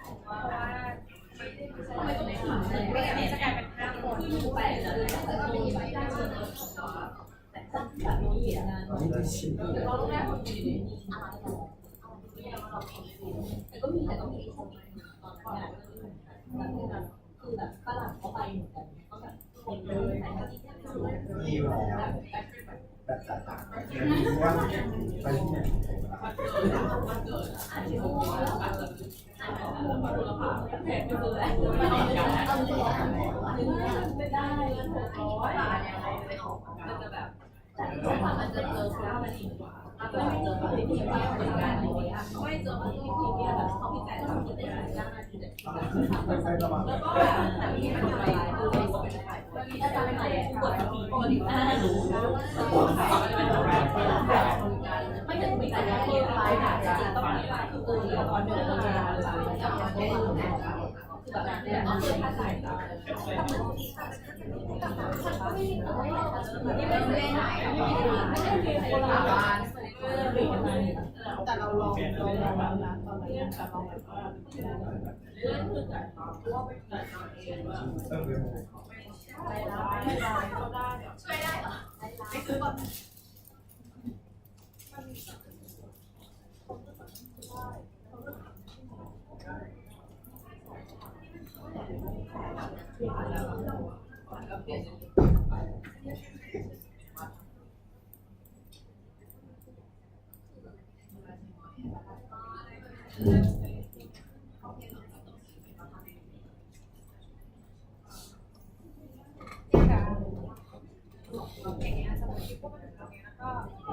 เพราะว่าไม่งั้นจะกลายเป็น5 คนแต่ก็มีใบหน้าแต่ต้องแบบนี้นะเราแค่คนดีแต่ก็มีคนตอนนั้นคือแบบฝรั่งเขาไปเหมือนกันก็แบบคนเลยมีแล้วแบบต่างๆว่าไปที่ไหนแต่ มันจะเจอแล้วมันดีกว่ามันจะไม่เจอแบบที่พี่เหมือนกันไม่เจอแบบที่พี่แบบเขาพี่แต่เราคิดได้ยังไงที่เด็กแล้วก็แต่ที่มันอะไรคือไม่สนใจวันนี้อาจารย์ไหนเปิดมีคนอีกน่ารู้ไม่ถึงมีแต่ที่อะไรอาจจะต้องมีอะไรคือแล้วก็เดินมาจากแบบนี้ก็คือถ้าใส่ตาไม่เป็นไรไม่ได้เป็นคนละบ้านแต่เราลองนะตอนนี้แต่เราแบบว่าเรื่องคือการว่าเป็นการเองว่าช่วยได้เหรอไม่คือแบบอย่างเงี้ยสมมติที่พวกมันทำเงี้ยแล้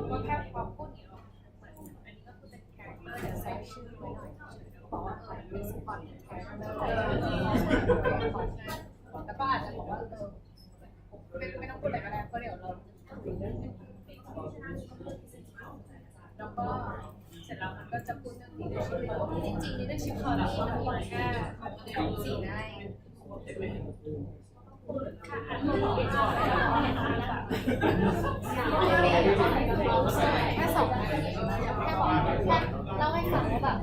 วก็แค่ความพูดอย่างเงี้ยเหมือนอันนี้ก็คือเป็นแคร์เตอร์เดี๋ยวใส่ชื่อไว้หน่อยบอกว่าเป็นสปอนแคร์เตอร์แล้วก็อาจจะบอกว่าไม่ต้องพูดอะไรก็ได้เพราะเดี๋ยวเราแล้วก็เสร็จแล้วมันก็จะพูดเรื่องนี้จริงๆนี่ได้ชิปคอร์ดแล้วก็แค่สีได้แค่สองนาทีแค่บอกแค่เล่าให้ฟังว่าแบบ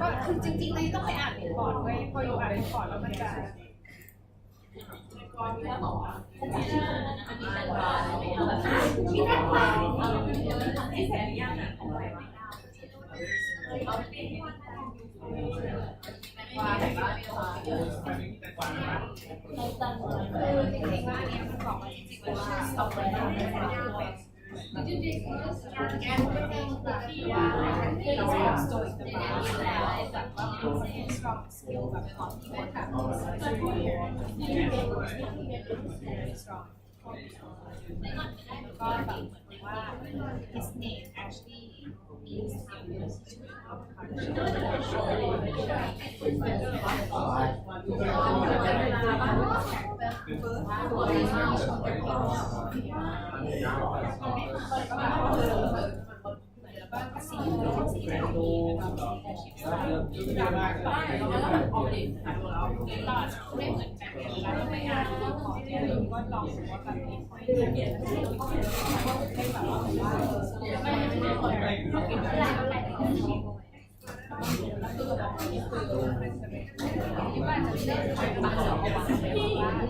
ก็คือจริงๆเลยต้องไปอ่านรีพอร์ตไว้พออยู่อ่านรีพอร์ตแล้วมันจะมีแค่ความที่แสนยากนะของใครวะว่าแบบว่าจริงๆว่าอันนี้มันบอกว่าจริงๆว่าสองคนนั้นเป็นจริงๆการแก้ปัญหาที่ว่าที่เราสอนในนี้แล้วแบบว่าเป็น strong skill แบบของที่เป็นแบบ strong ก็แบบเหมือนว่า his name actually meansไม่เหมือนกันแล้วไม่อ่านก็ลองดูว่าแบบนี้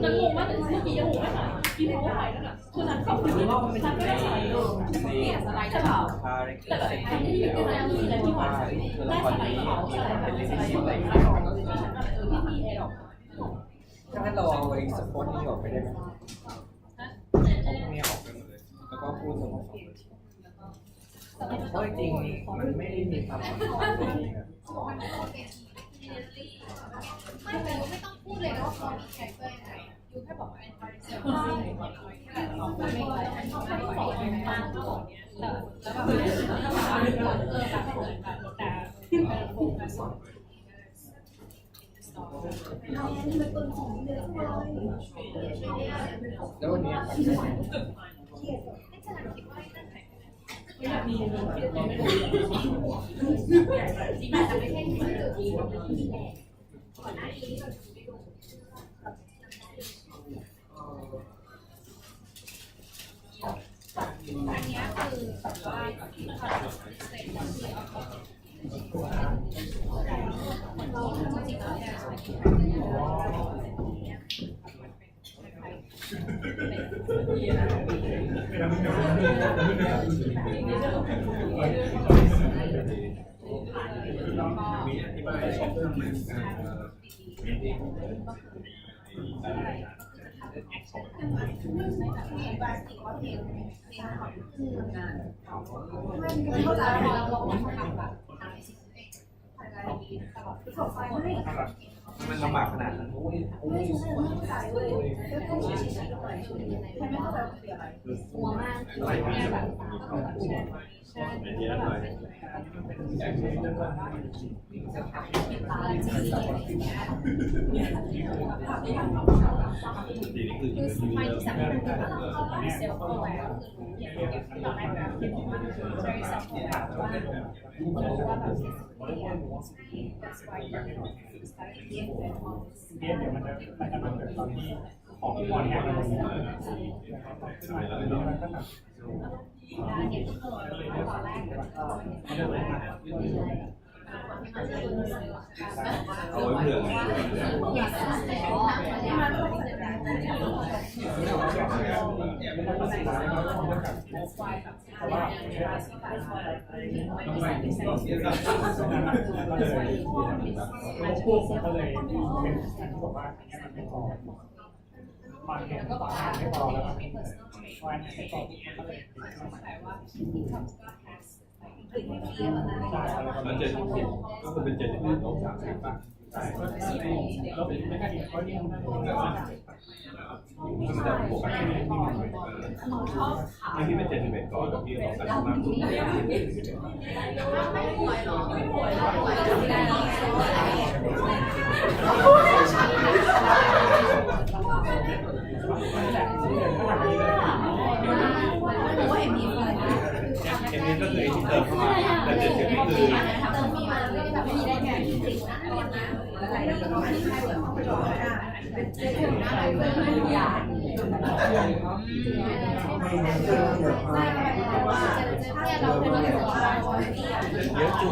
จะงงว่าถึงที่กี่ยังงงไหมพี่รู้ว่าใครนั่นแหละคือนั้นเขาคือว่ามันไม่ได้ใช้เปลี่ยนสไลด์จะเปล่าแต่แบบอันนี้ที่เป็นอะไรที่ที่ว่าได้สไลด์เขาสไลด์แบบสไลด์แบบที่มีเออ ถ้าเราเอาไอ้สปอนนี่ออกไปได้ไหมเอาพวกนี้ออกไปหมดเลยแล้วก็พูดถึงเพราะจริงๆมันไม่ได้มีความสำคัญเลยนะ ไม่ต้องพูดเลยว่าเขามีแครคเตอร์ยังไงยูแค่บอกว่าแอนตี้เซลล์แต่เราไม่ได้สอนยังไงบ้างแล้วแบบแต่โฟกัสสอนแล้ววันนี้ครับที่มันจะไม่ใช่ที่เกิดที่ก่อนหน้านี้เราดูไม่ดูอันนี้คือแบบว่าที่เราเซ็นที่เอาเข้าจริงๆแล้วเข้าใจเราลองทำแบบ มันลำบากขนาดนั้นเดี๋ยวมันจะตอนที่ของบอลเนี่ยมันเอาไว้เผื่อไงพวกก็เลยเป็นการที่บอกว่ามันไม่พอมันเนี่ยก็ต่อไม่พอแล้ววันไม่พอก็เลยแล้ว70ก็คือเป็น71 องศาใช่ปะใช่แล้วเป็นไม่ได้ก็ยิ่งที่เป็น71ก่อนแล้วพี่เราตัดมาปุ๊บเอ็มนี่ก็คือที่เติมเข้ามาแต่70นี่คือเยอะจุง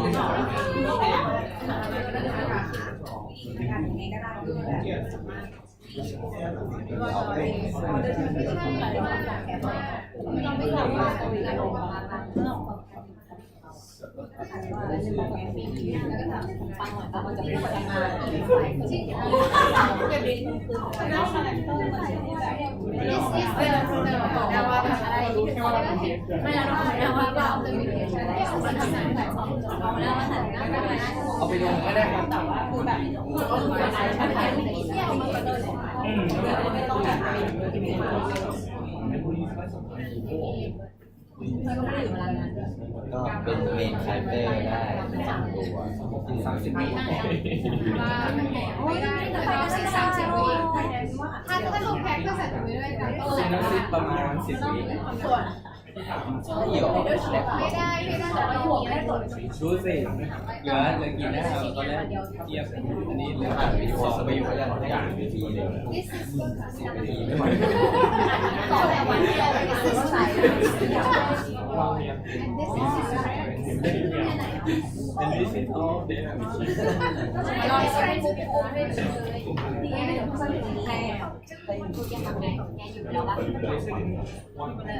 เอาไปลงก็ได้ครับแต่ว่าคือแบบก็เป็นเมนคาแรคเตอร์ได้ตัว30 วิไม่ได้แต่เราใช้30 วิถ้าลงแพ็คก็ใส่ถุงด้วยกันก็เลย ประมาณ10 วิไม่ได้แต่เราหัวไม่ได้ตรวจ ดูสิเหลือกี่หน้าตอนแรกเทียบอันนี้เหลือผ่านวิดีโอสไปอยู่อย่างอย่างวิธีเลย10 วิไม่ไหวต่อแต่วันเดียวไม่ซื้อใส่ เป็นดิจิทัลเดย์มิชิ เราใช้ปุ๊บโอเพ่นเลยนี่ไงเดี๋ยวเขาจะถึงแล้วกูจะทำไงของแกอยู่แล้วป่ะ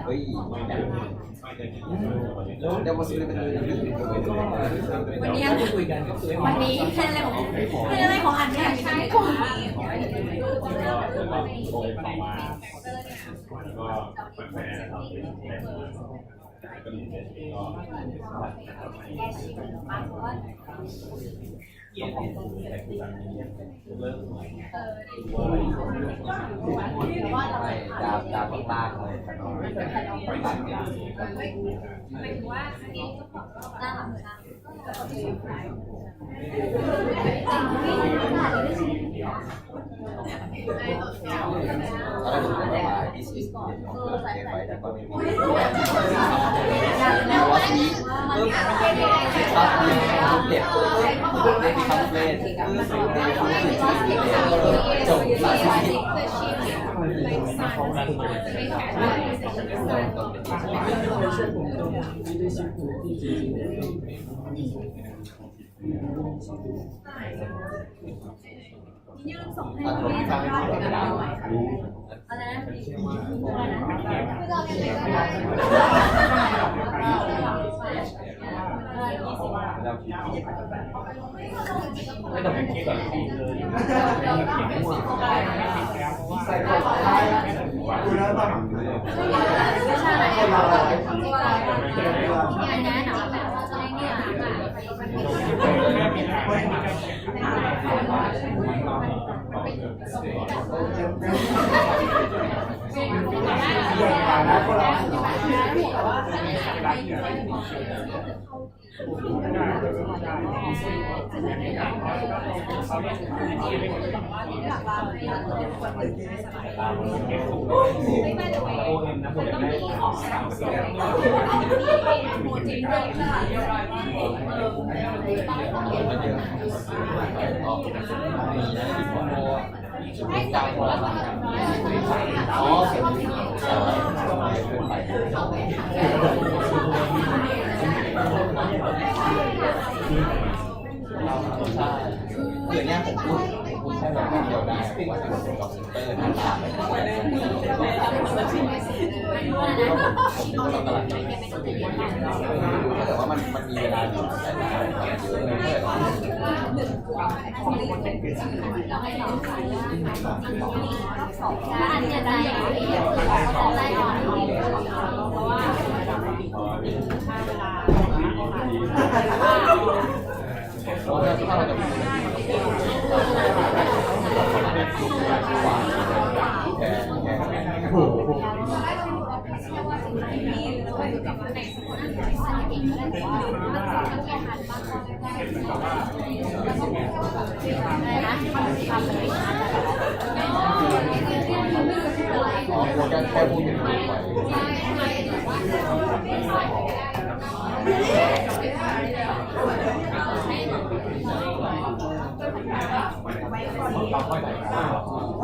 เฮ้ยเดี๋ยวมาซื้อเป็นวันนี้คุยกันก็คือวันนี้แค่อะไรของอันนี้ใช่ก่อนดาบลากเลยหมายถึงว่าอันนี้ก็ของหน้าหลังชาอะไรผมจะบอกว่าดิสอิสเก็บไว้แต่ก็ไม่มีแล้ววันนี้ชอบเด็ดในที่คาเฟ่จบสายยื่นส่งให้เราฟังไม่ได้อะไรนะคือเราเรียนไม่ได้ไม่ต้องเป็นคิดก่อนใส่ตัวท้ายดูแล้วแบบไม่ใช่อะไรอันนั้นหนาแบบว่าจะได้เนี่ย เดี๋ยวนี้ผมพูดแค่แบบเดียวได้กว่าจะเป็นด็อกเซนเตอร์นะแต่ว่ามันมีเวลาอยู่ใช้เวลาเยอะเลยอันเนี้ยได้ออกได้ก่อนเพราะว่า เพราะถ้าเราจะแค่พูดถึงไป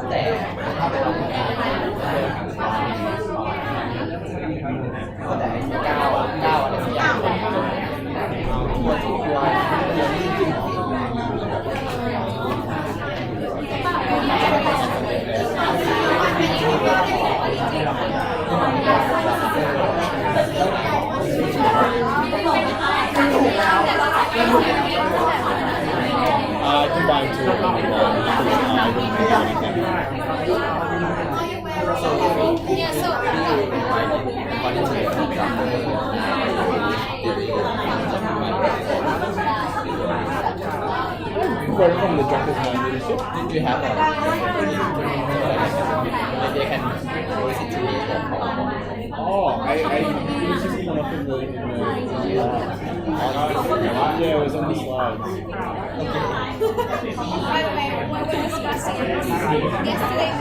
แต่ถ้าเป็นเราก็แต่ก้าวอะไรสักอย่างตัวcombined two of them. Where from the Justice Mind leadership? Do you have that? Maybe I can voice it to you. Oh, it was just come up in the yeah, it was on the slides. By the way, when we were discussing it yesterday,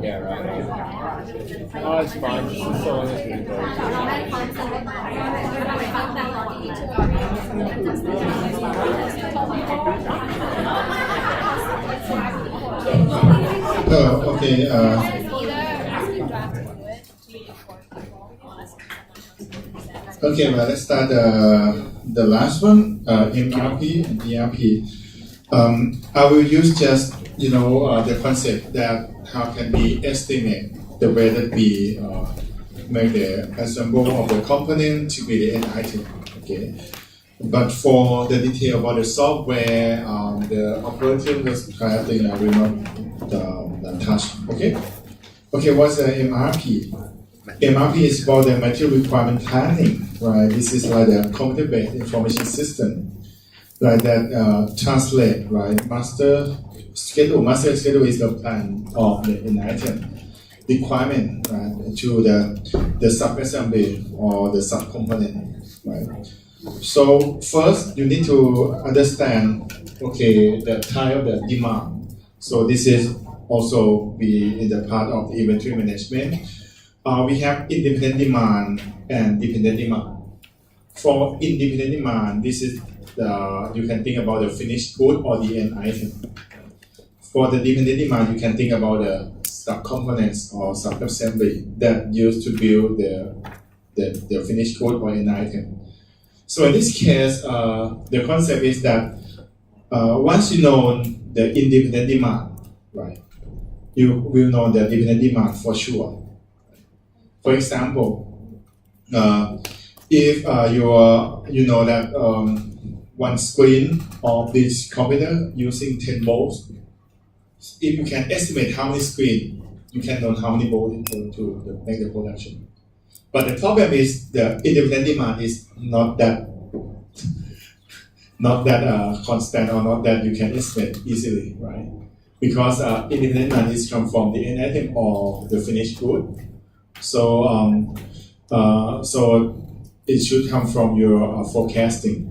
Yeah, right. Oh, it's fine. It's so long as we Okay. Okay, well, let's start the last one, MRP and ERP. I will use just the concept that how can we estimate the way that we make the assemble of the component to be the end item. Okay, but for the detail about the software, the operating thing I will not touch. Okay. Okay, what's the MRP? MRP is about the material requirement planning, right? This is like the computer-based information system, right? That translate, right? Master schedule is the plan of the item, requirement to the sub-assembly or the sub-component, right? So first, you need to understand, okay, the type of the demand. So this is also be in the part of the inventory management. We have independent demand and dependent demand. For independent demand, this is you can think about the finished good or the end item. For the dependent demand, you can think about the sub-components or sub-assembly that used to build the finished good or end item. So in this case, the concept is that once you know the independent demand, right, you will know the dependent demand for sure. For example, if you know that one screen of this computer using 10 volts, if you can estimate how many screens, you can know how many volts to make the production. But the problem is the independent demand is not that constant or not that you can estimate easily, right? Because independent demand is come from the end item or the finished good. So it should come from your forecasting,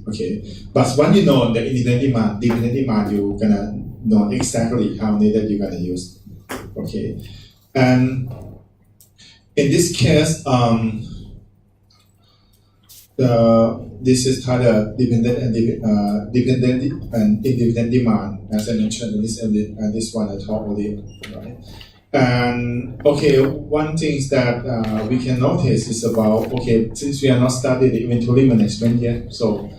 okay? But when you know the independent demand, you're gonna know exactly how many that you're gonna use, okay? And in this case, this is how the dependent and independent demand, as I mentioned, this one I talked already, right? And okay, one thing that we can notice is about, okay, since we are not studying the inventory management yet, so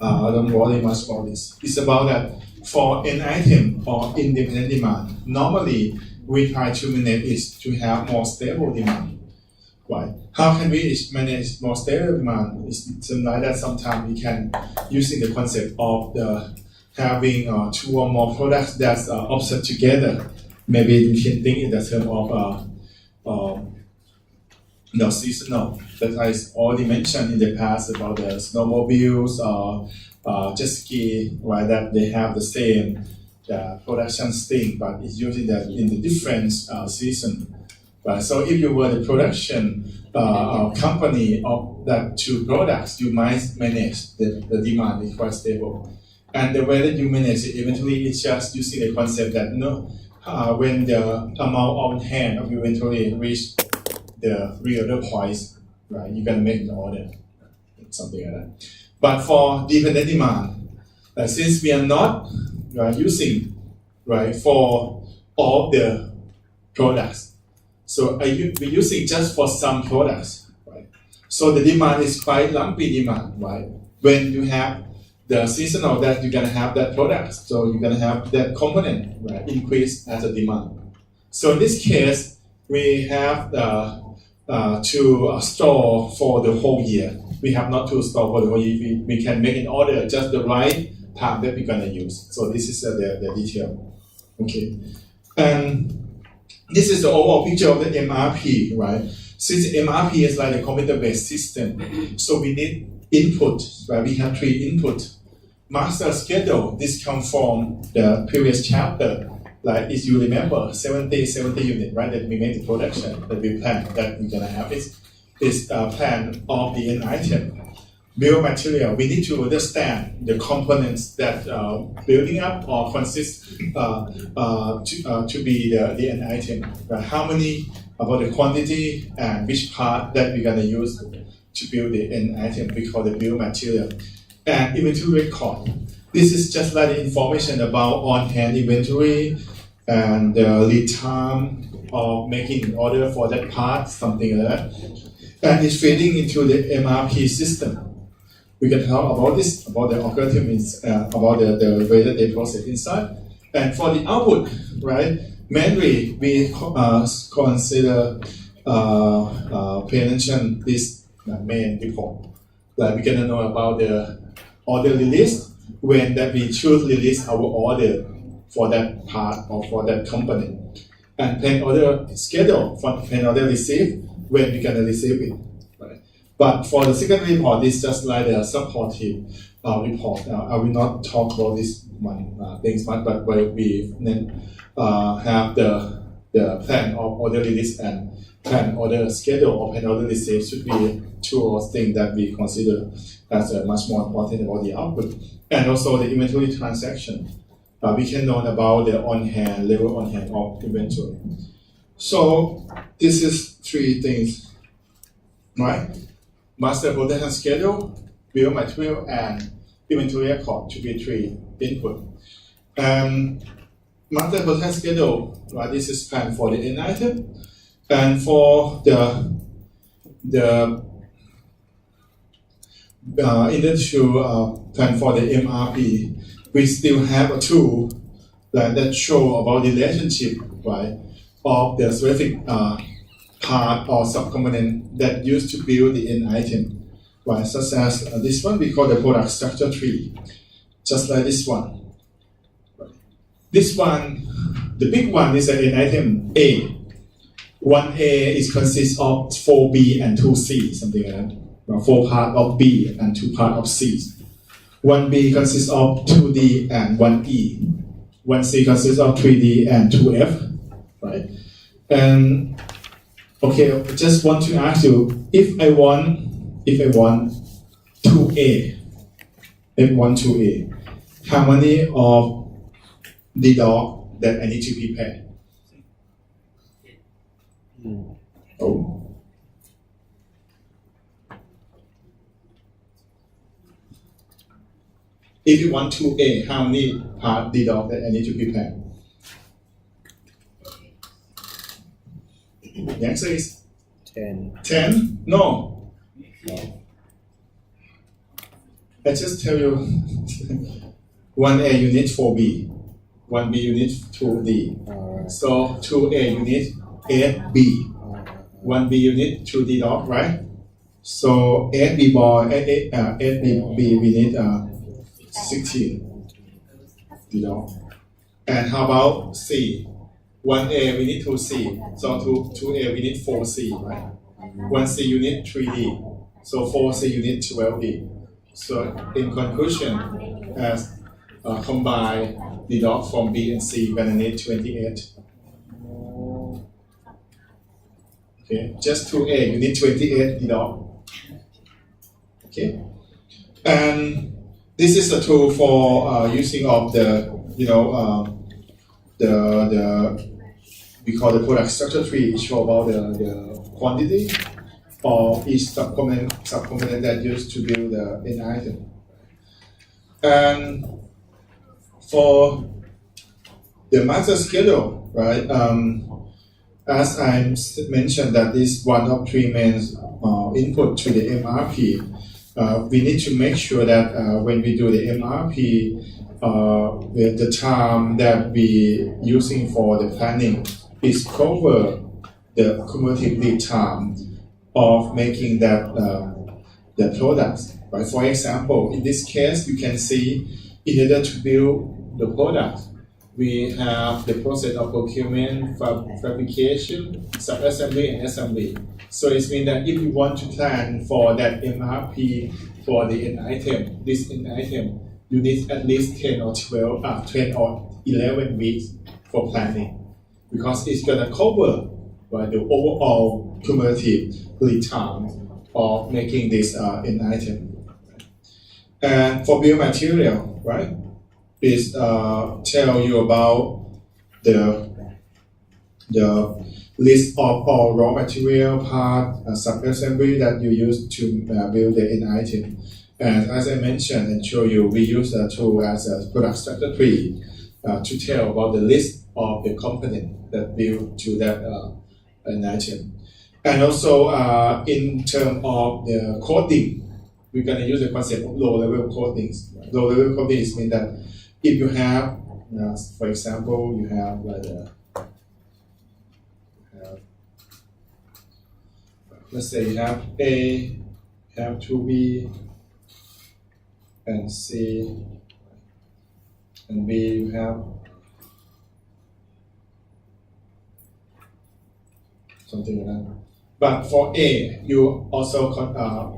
I don't worry much about this. It's about that for an item or independent demand, normally we try to manage is to have more stable demand. Right? How can we manage more stable demand? It's like that sometimes we can using the concept of having 2 or more products that's offset together. Maybe you can think in the term of seasonal. That I already mentioned in the past about the snowmobiles or jet ski, right? That they have the same production thing, but it's usually in the different season. Right? So if you were the production company of that 2 products, you might manage the demand is quite stable. And the way that you manage it eventually is just using the concept that when the amount on hand of inventory reach the reorder points, right, you can make an order, something like that. But for dependent demand, since we are not using, right, for all the products, so we're using just for some products, right? So the demand is quite lumpy demand, right? When you have the seasonal, that you're gonna have that product, so you're gonna have that component, right, increase as a demand. So in this case, we have to store for the whole year. We have not to store for the whole year. We can make an order just the right time that we're gonna use. So this is the detail, okay? And this is the overall picture of the MRP, right? Since MRP is like a computer-based system, so we need input, right? We have 3 input. Master schedule, this comes from the previous chapter. Like if you remember, 70 unit, right? That we made the production, that we plan that we're gonna have is plan of the end item. Bill of material, we need to understand the components that building up or consist to be the end item. Right? How many, about the quantity and which part that we're gonna use to build the end item, we call the bill of material. And inventory record. This is just like the information about on-hand inventory and the lead time of making an order for that part, something like that. And it's feeding into the MRP system. We can talk about this, about the algorithm, about the way that they process inside. And for the output, right, mainly we consider pay attention this main report. Like we're gonna know about the order release, when that we should release our order for that part or for that component. And plan order schedule for plan order receive, when we're gonna receive it. But for the second report, it's just like a supportive report. I will not talk about this one things much, but where we then have the the plan of orderly list and plan order schedule or plan order receive should be two things that we consider as much more important about the output. And also the inventory transaction. We can know about the on-hand, level on-hand of inventory. So this is three things, right? Master production schedule, bill of material, and inventory record to be three input. Master production schedule, right? This is plan for the end item, and for the industrial plan for the MRP, we still have a tool that show about the relationship, right, of the specific part or subcomponent that used to build the end item, right? Such as this one we call the product structure tree, just like this one. This one, the big one is the end item A. 1A is consists of 4B and 2C, something like that. 4 part of B and 2 part of C. 1B consists of 2D and 1E. 1C consists of 3D and 2F, right? And okay, I just want to ask you, if I want 2A, how many of the dog that I need to prepare? Oh. If you want 2A, how many part the dog that I need to prepare? The answer is 10. 10? No. I just tell you 1A you need 4B, 1B you need 2D. So 2A you need 8B, 1B you need 2D dog, right? So 8B boy, 8B we need 16 D dog. And how about C? 1A we need 2C, so 2A we need 4C, right? 1C you need 3D, so 4C you need 12D. So in conclusion, as combine the dog from B and C, we're gonna need 28. Okay, just 2A, you need 28 the dog. Okay, and this is a tool for using of the we call the product structure tree. It show about the quantity of each subcomponent that used to build the end item. And for the master schedule, right? As I mentioned, that is one of three main input to the MRP. We need to make sure that when we do the MRP, the time that we using for the planning is cover the cumulative lead time of making that the products. Right? For example, in this case, you can see in order to build the product, we have the process of procurement, fabrication, sub-assembly, and assembly. So it means that if you want to plan for that MRP for the end item, this end item, you need at least 10 or 11 weeks for planning, because it's gonna cover the overall cumulative lead time of making this end item. And for bill material, right? Is tell you about the list of all raw material, part, sub-assembly that you use to build the end item. And as I mentioned and show you, we use a tool as a product structure tree to tell about the list of the component that build to that end item. And also in terms of the coding, we're going to use the concept of low-level codings. Low-level codings means that if you have, for example, you have let's say you have A, have 2B, and C, and B you have something like that. But for A, you also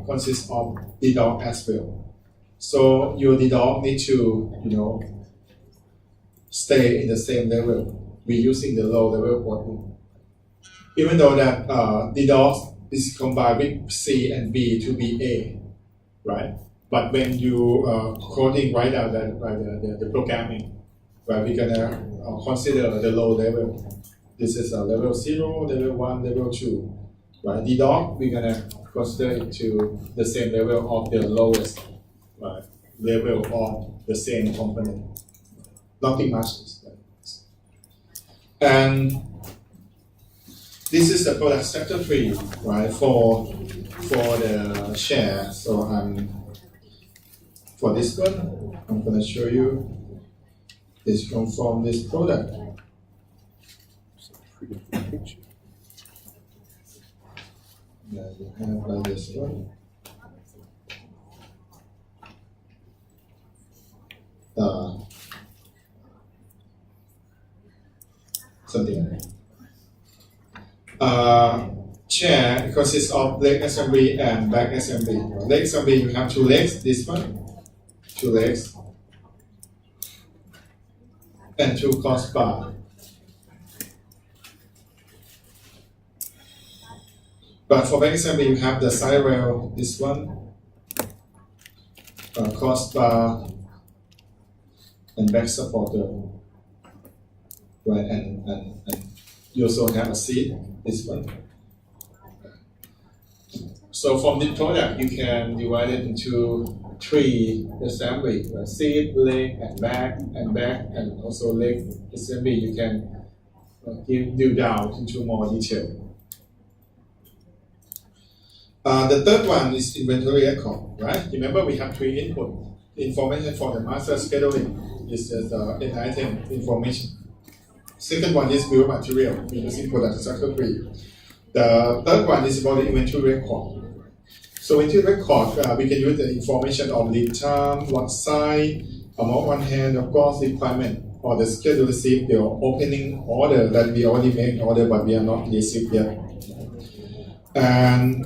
consist of the dog as well. So your dog need to, stay in the same level. we're using the low level porting. Even though that the dogs is combined with C and B to be A, right? But when you coding right now the programming, right, we're gonna consider the low level. This is a level 0, level 1, level 2. Right? The dog, we're gonna consider it to the same level of the lowest, right, level of the same component. Nothing much. And this is the product sector tree, right, for the share. So for this one, I'm gonna show you this comes from this product. Yeah, you have like this one. Something like that. Chair consists of leg assembly and back assembly. Leg assembly, you have two legs, this one, two legs, and two crossbar. But for back assembly, you have the side rail, this one, crossbar, and back supporter. Right, and you also have a seat, this one. So from this product, you can divide it into three assembly: seat, leg, and back, and also leg assembly. You can drill down into more detail. The third one is inventory record, right? Remember, we have three input: information for the master scheduling. This is the item information. Second one is bill of material. We're using product structure tree. The third one is about the inventory record. So inventory record, we can use the information of lead time, lot size, amount on hand, of course, requirement, or the schedule received, the opening order that we already made order but we are not received yet. And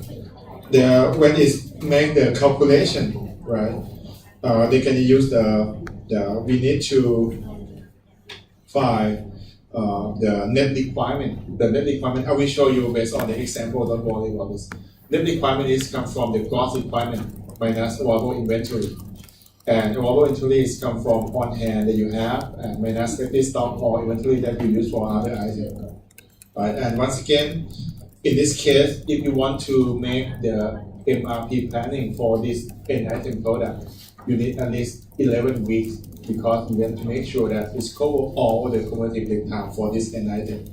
when it's make the calculation, right? They can use we need to find the net requirement. The net requirement, I will show you based on the example, don't worry about this. Net requirement is come from the gross requirement minus available inventory. And available inventory is come from on hand that you have and minus ready stock or inventory that you use for other items. Right? And once again, in this case, if you want to make the MRP planning for this end item product, you need at least 11 weeks because you want to make sure that it's cover all the cumulative lead time for this end item.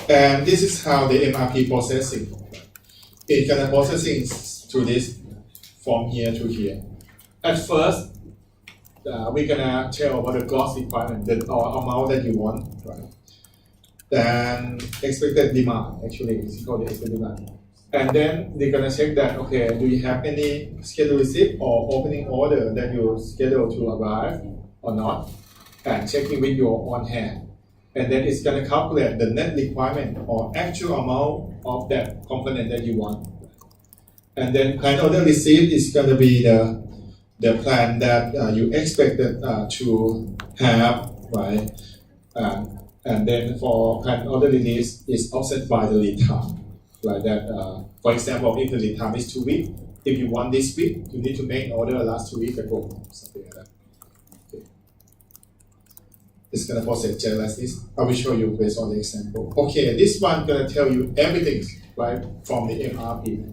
And this is how the MRP processing. It's gonna processing to this from here to here. At first, we're gonna tell about the gross requirement, or amount that you want, right? Then expected demand, actually, it's called the expected demand. And then they're gonna check that, okay, do you have any schedule receipt or opening order that you schedule to arrive or not? And checking with your on hand. And then it's gonna calculate the net requirement or actual amount of that component that you want. And then plan order receipt is gonna be the plan that you expected to have, right? And then for plan order release is offset by the lead time, right? That, for example, if the lead time is 2 weeks, if you want this week, you need to make an order last 2 weeks ago, something like that. Okay. It's gonna process just like this. I will show you based on the example. Okay, this one gonna tell you everything, right, from the MRP.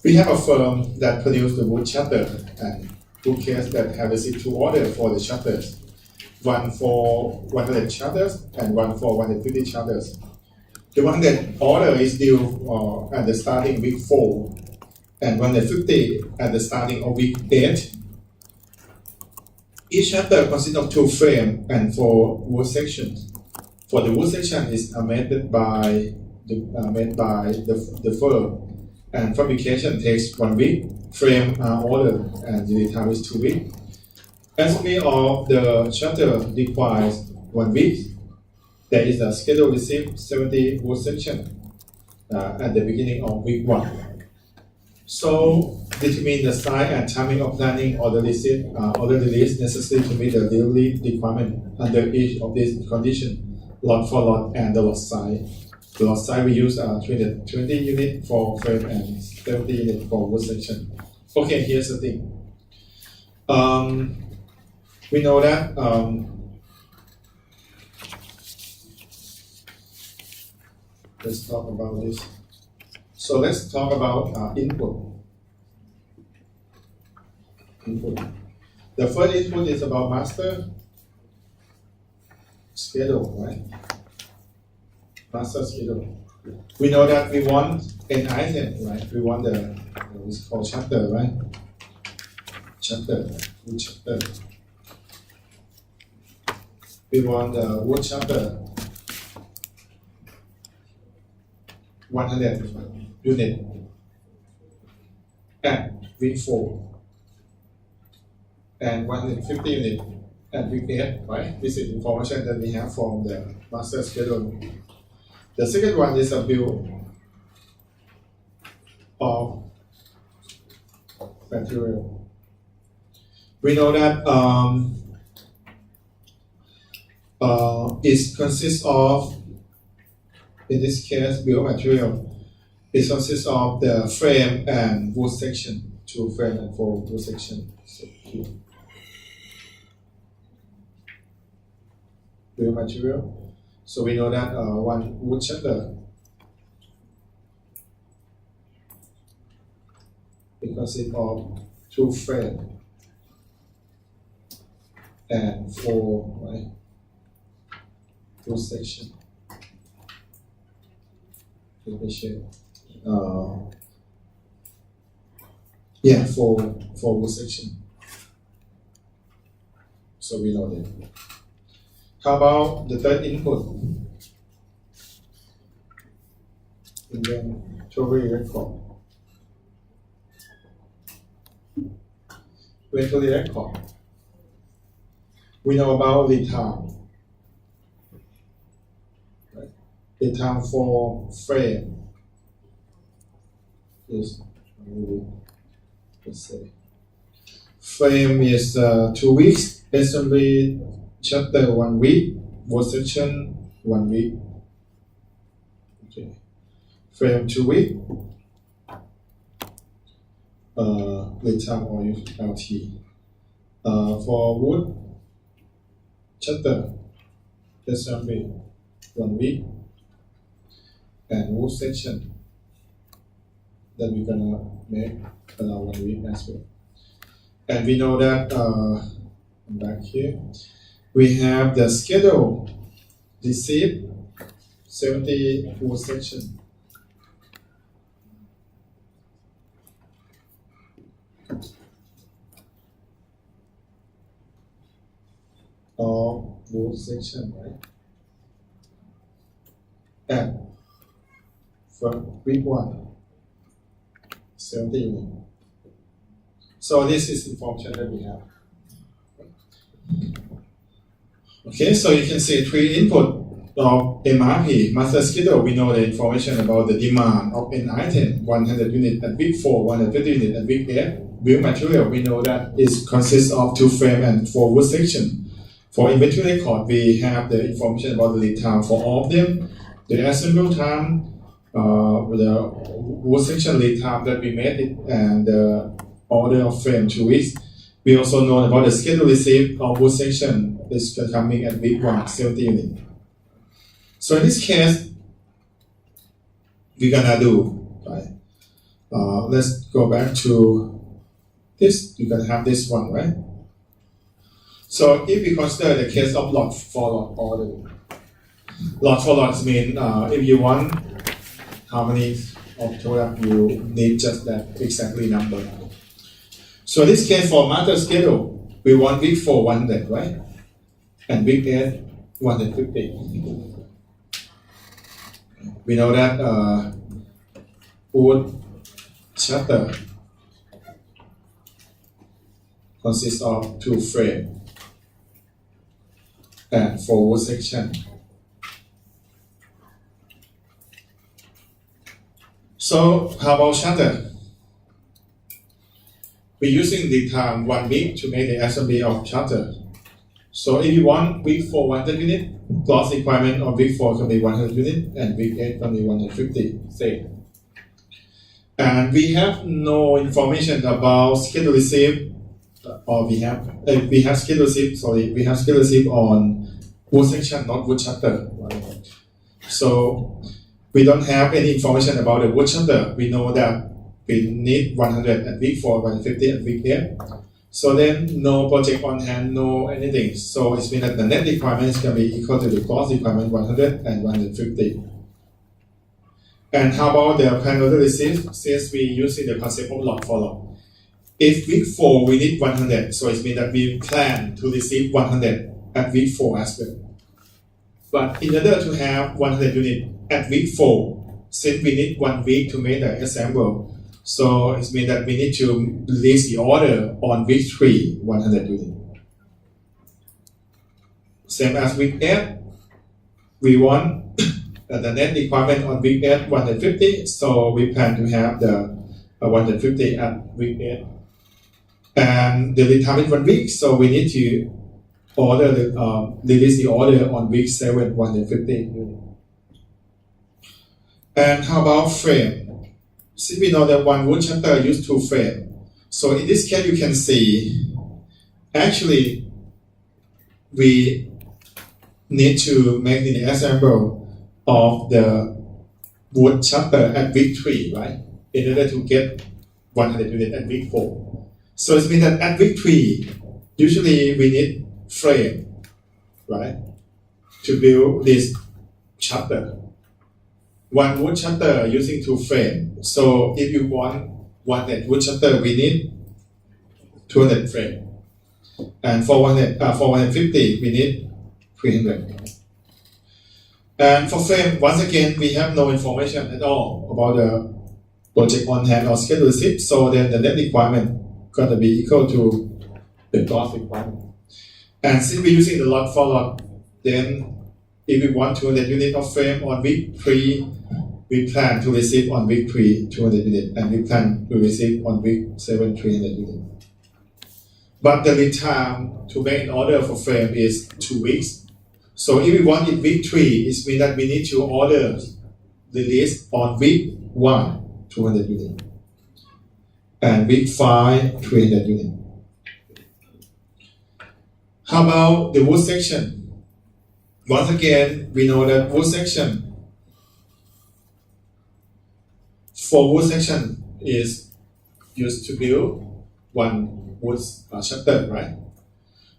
We have a firm that produces the wood shutter and wood case that have received 2 orders for the shutters. One for 100 shutters and one for 150 shutters. The 100 order is due at the starting week 4 and 150 at the starting of week 8. Each shutter consists of 2 frames and 4 wood sections. For the wood section is made by the firm. And fabrication takes 1 week, frame are ordered, and the lead time is 2 weeks. Assembly of the shutter requires 1 week. There is a schedule receipt 70 wood section at the beginning of week 1. So determine the size and timing of planning order release necessary to meet the delivery requirement under each of these conditions. lot for lot and the lot size. The lot size we use 20 unit for frame and 30 unit for wood section. Okay, here's the thing. We know that let's talk about this. So let's talk about input. The first input is about master schedule, right? Master schedule. We know that we want an item, right? We want the what's called chapter, right? Chapter. We want the wood chapter 100 unit at week 4 and 150 unit at week 8, right? This is information that we have from the master schedule. The second one is a bill of material. We know that it consists of, in this case, bill of material. It consists of the frame and wood section, 2 frame and 4 wood section. So here. Bill of material. So we know that one wood chapter it consists of 2 frame and 4, right? Wood section. Let me share. Yeah, for wood section. So we know that. How about the third input? Inventory record. Inventory record. We know about lead time. Right? Lead time for frame is, let's say, frame is 2 weeks. Assembly chapter 1 week. Wood section 1 week. Okay. Frame 2 weeks. Lead time or LT. For wood chapter assembly 1 week. And wood section that we're gonna make around 1 week as well. And we know that back here we have the schedule receipt 70 wood section. Or wood section, right? And for week 1, 70 units. So this is information that we have. Okay, so you can see 3 input of MRP, master schedule. We know the information about the demand of an item, 100 units at week 4, 150 units at week 8. Bill material, we know that it consists of 2 frame and 4 wood section. For inventory record, we have the information about the lead time for all of them, the assembly time, the wood section lead time that we made it, and the order of frame 2 weeks. We also know about the schedule receipt of wood section is coming at week 1, 70 units. So in this case, we're gonna do, right? Let's go back to this. You're gonna have this one, right? So if we consider the case of lot for lot order, lot for lots mean if you want how many of product you need just that exactly number. So in this case for master schedule, we want week 4 100, right? And week 8 150. We know that wood chapter consists of 2 frames and 4 wood section. So how about shutter? We're using the time 1 week to make the assembly of shutter. So if you want week 4 100 unit, gross requirement of week 4 can be 100 unit, and week 8 can be 150. Same. And we have no information about schedule receipt, or we have schedule receipt. Sorry, we have schedule receipt on wood section, not wood shutter. So we don't have any information about the wood shutter. We know that we need 100 at week 4, 150 at week 8. So then no project on hand, no anything. So it means that the net requirement is going to be equal to the gross requirement 100 and 150. And how about the plan order receipt? Since we using the concept of lot for lot. If week 4 we need 100, so it means that we plan to receive 100 at week 4 as well. But in order to have 100 units at week 4, since we need 1 week to make the assemble, so it means that we need to release the order on week 3, 100 units. Same as week 8, we want the net requirement on week 8 150, so we plan to have the 150 at week 8. And the lead time is 1 week, so we need to order release the order on week 7 150 units. And how about frame? Since we know that one wood shutter used 2 frames, so in this case you can see actually we need to make the assemble of the wood shutter at week 3, right? In order to get 100 units at week 4. So it means that at week 3, usually we need frame, right? To build this shutter. 1 wood shutter using 2 frames. So if you want 100 wood shutter, we need 200 frames. And for 150, we need 300. And for frame, once again, we have no information at all about the project on hand or schedule receipt. So then the net requirement going to be equal to the gross requirement. And since we're using the lot for lot, then if we want 200 units of frame on week 3, we plan to receive on week 3 200 units, and we plan to receive on week 7 300 units. But the lead time to make an order for frame is 2 weeks. So if we want in week 3, it means that we need to order the list on week 1 200 units, and week 5 300 units. How about the wood section? Once again, we know that wood section, for wood section is used to build 1 wood shutter, right?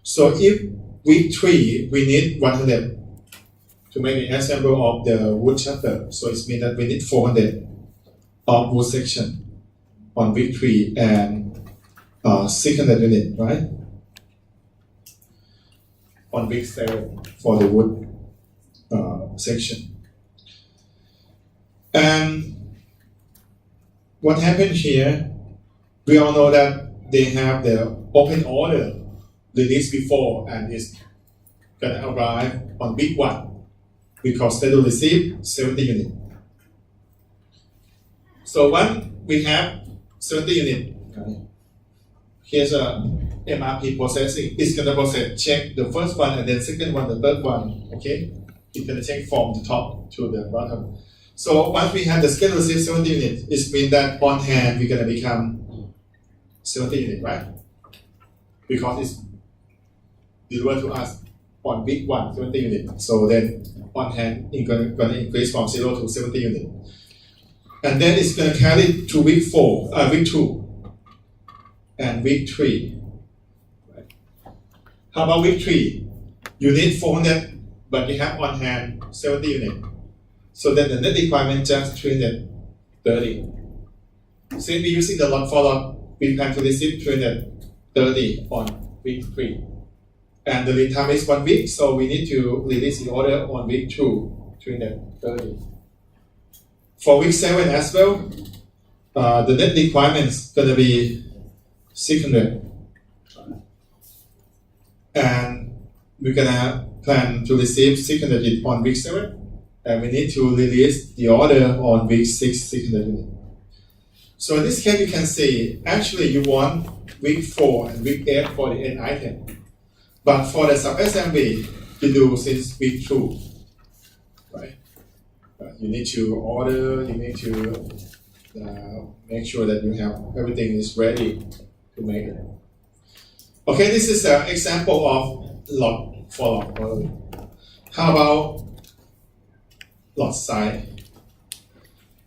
So if week 3 we need 100 to make the assemble of the wood shutter, so it means that we need 400 of wood section on week 3 and 600 units, right? On week 7 for the wood section. And what happened here, we all know that they have the open order released before, and it's gonna arrive on week 1 because they will receive 70 units. So once we have 70 units, here's a MRP processing. It's gonna process, check the first one, and then second one, the third one. Okay, it's gonna check from the top to the bottom. So once we have the schedule receive 70 units, it means that on hand we're gonna become 70 units, right? Because it's delivered to us on week 1 70 units. So then on hand it's gonna increase from 0 to 70 units, and then it's gonna carry to week 2, and week 3. How about week 3? You need 400, but you have on hand 70 units. So then the net requirement just 330. Since we're using the lot for lot, we plan to receive 330 on week 3. And the lead time is 1 week, so we need to release the order on week 2, 330. For week 7 as well, the net requirement is going to be 600. And we're gonna plan to receive 600 units on week 7, and we need to release the order on week 6 600 units. So in this case, you can see actually you want week 4 and week 8 for the end item, But for the sub-assembly, you do since week 2, right? You need to order, you need to make sure that you have everything is ready to make it. Okay, this is an example of lot for lot modeling. How about lot size?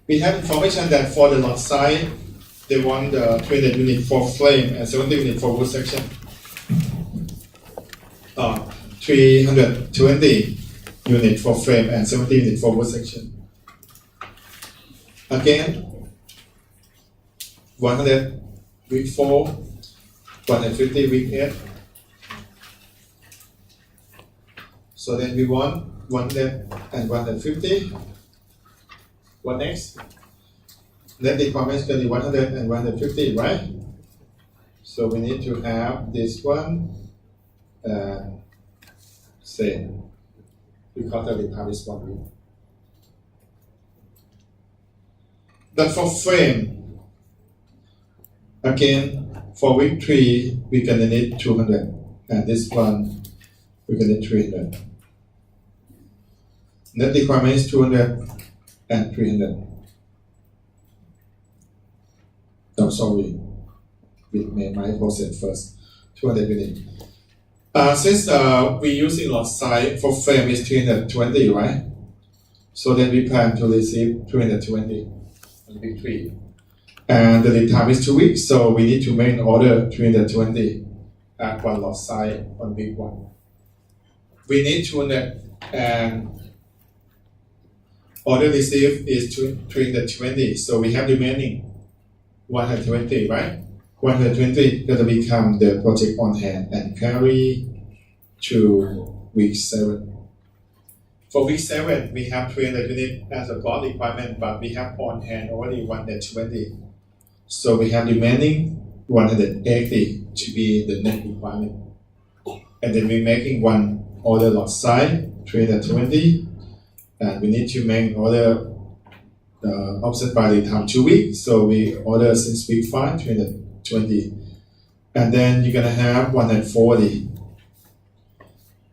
We have information that for the lot size, they want the 300 unit for frame and 70 unit for wood section. 320 unit for frame and 70 unit for wood section. Again, 100 week 4, 150 week 8. So then we want 100 and 150. What next? Then the requirement is going to be 100 and 150, right? So we need to have this one same, because the time is 1 week. But for frame, again, for week 3, we're going to need 200, and this one, we're going to need 300. Net requirement is 200 and 300. No, sorry, we made my process first, 200 units. Since we're using lot size for frame is 320, right? So then we plan to receive 320 on week 3. And the lead time is 2 weeks, so we need to make an order 320 at one lot size on week 1. We need 200 and order received is 320, so we have remaining 120, right? 120 going to become the project on hand and carry to week 7. For week 7, we have 300 units as a block requirement, but we have on hand already 120. So we have remaining 180 to be the net requirement. And then we're making one order lot size, 320, and we need to make order offset by the time 2 weeks. So we order since week 5, 320. And then you're going to have 140,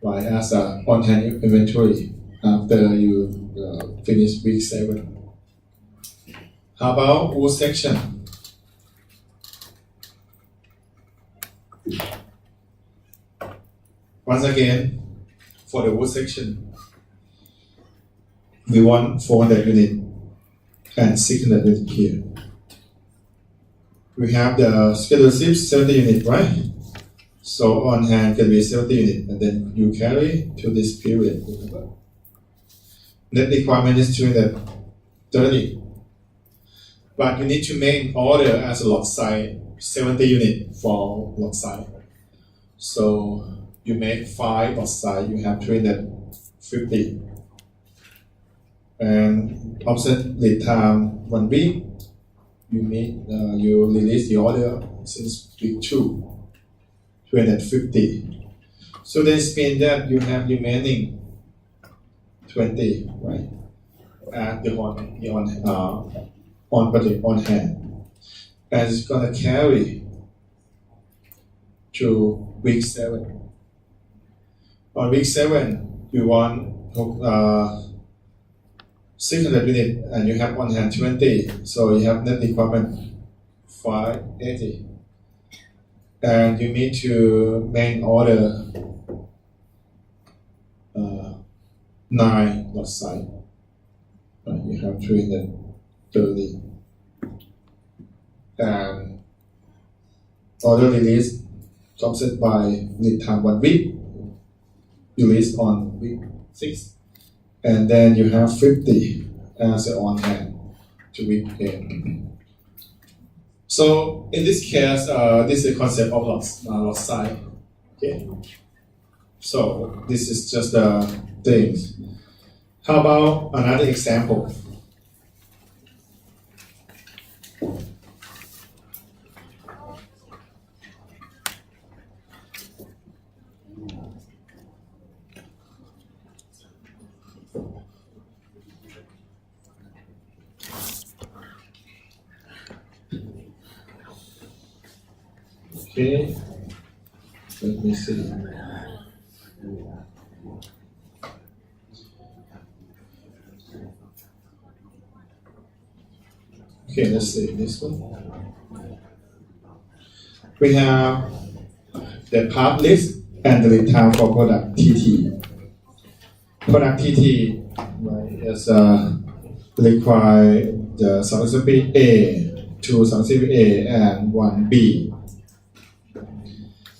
right, as a on-hand inventory after you finish week 7. How about wood section? Once again, for the wood section, we want 400 units and 600 units here. We have the scheduled ships 70 units, right? So on hand can be 70 units, and then you carry to this period. Net requirement is 230. But you need to make an order as a lot size, 70 units for lot size. So you make 5 lot size, you have 350. And offset lead time 1 week, you release the order since week 2, 250. So this means that you have remaining 20, right? At the on budget on hand, and it's gonna carry to week 7. On week 7, you want 600 units, and you have on hand 20, so you have net requirement 580, and you need to make order 9 lot size. You have 330, and order release offset by lead time 1 week, release on week 6. And then you have 50 as an on hand to week 8. So in this case, this is the concept of lot size. Okay. So this is just the things. How about another example? Okay, let me see. Okay, let's see this one. We have the part list and the lead time for product TT. Product TT right, is require the subrecipe A, 2 subrecipe A, and 1 B.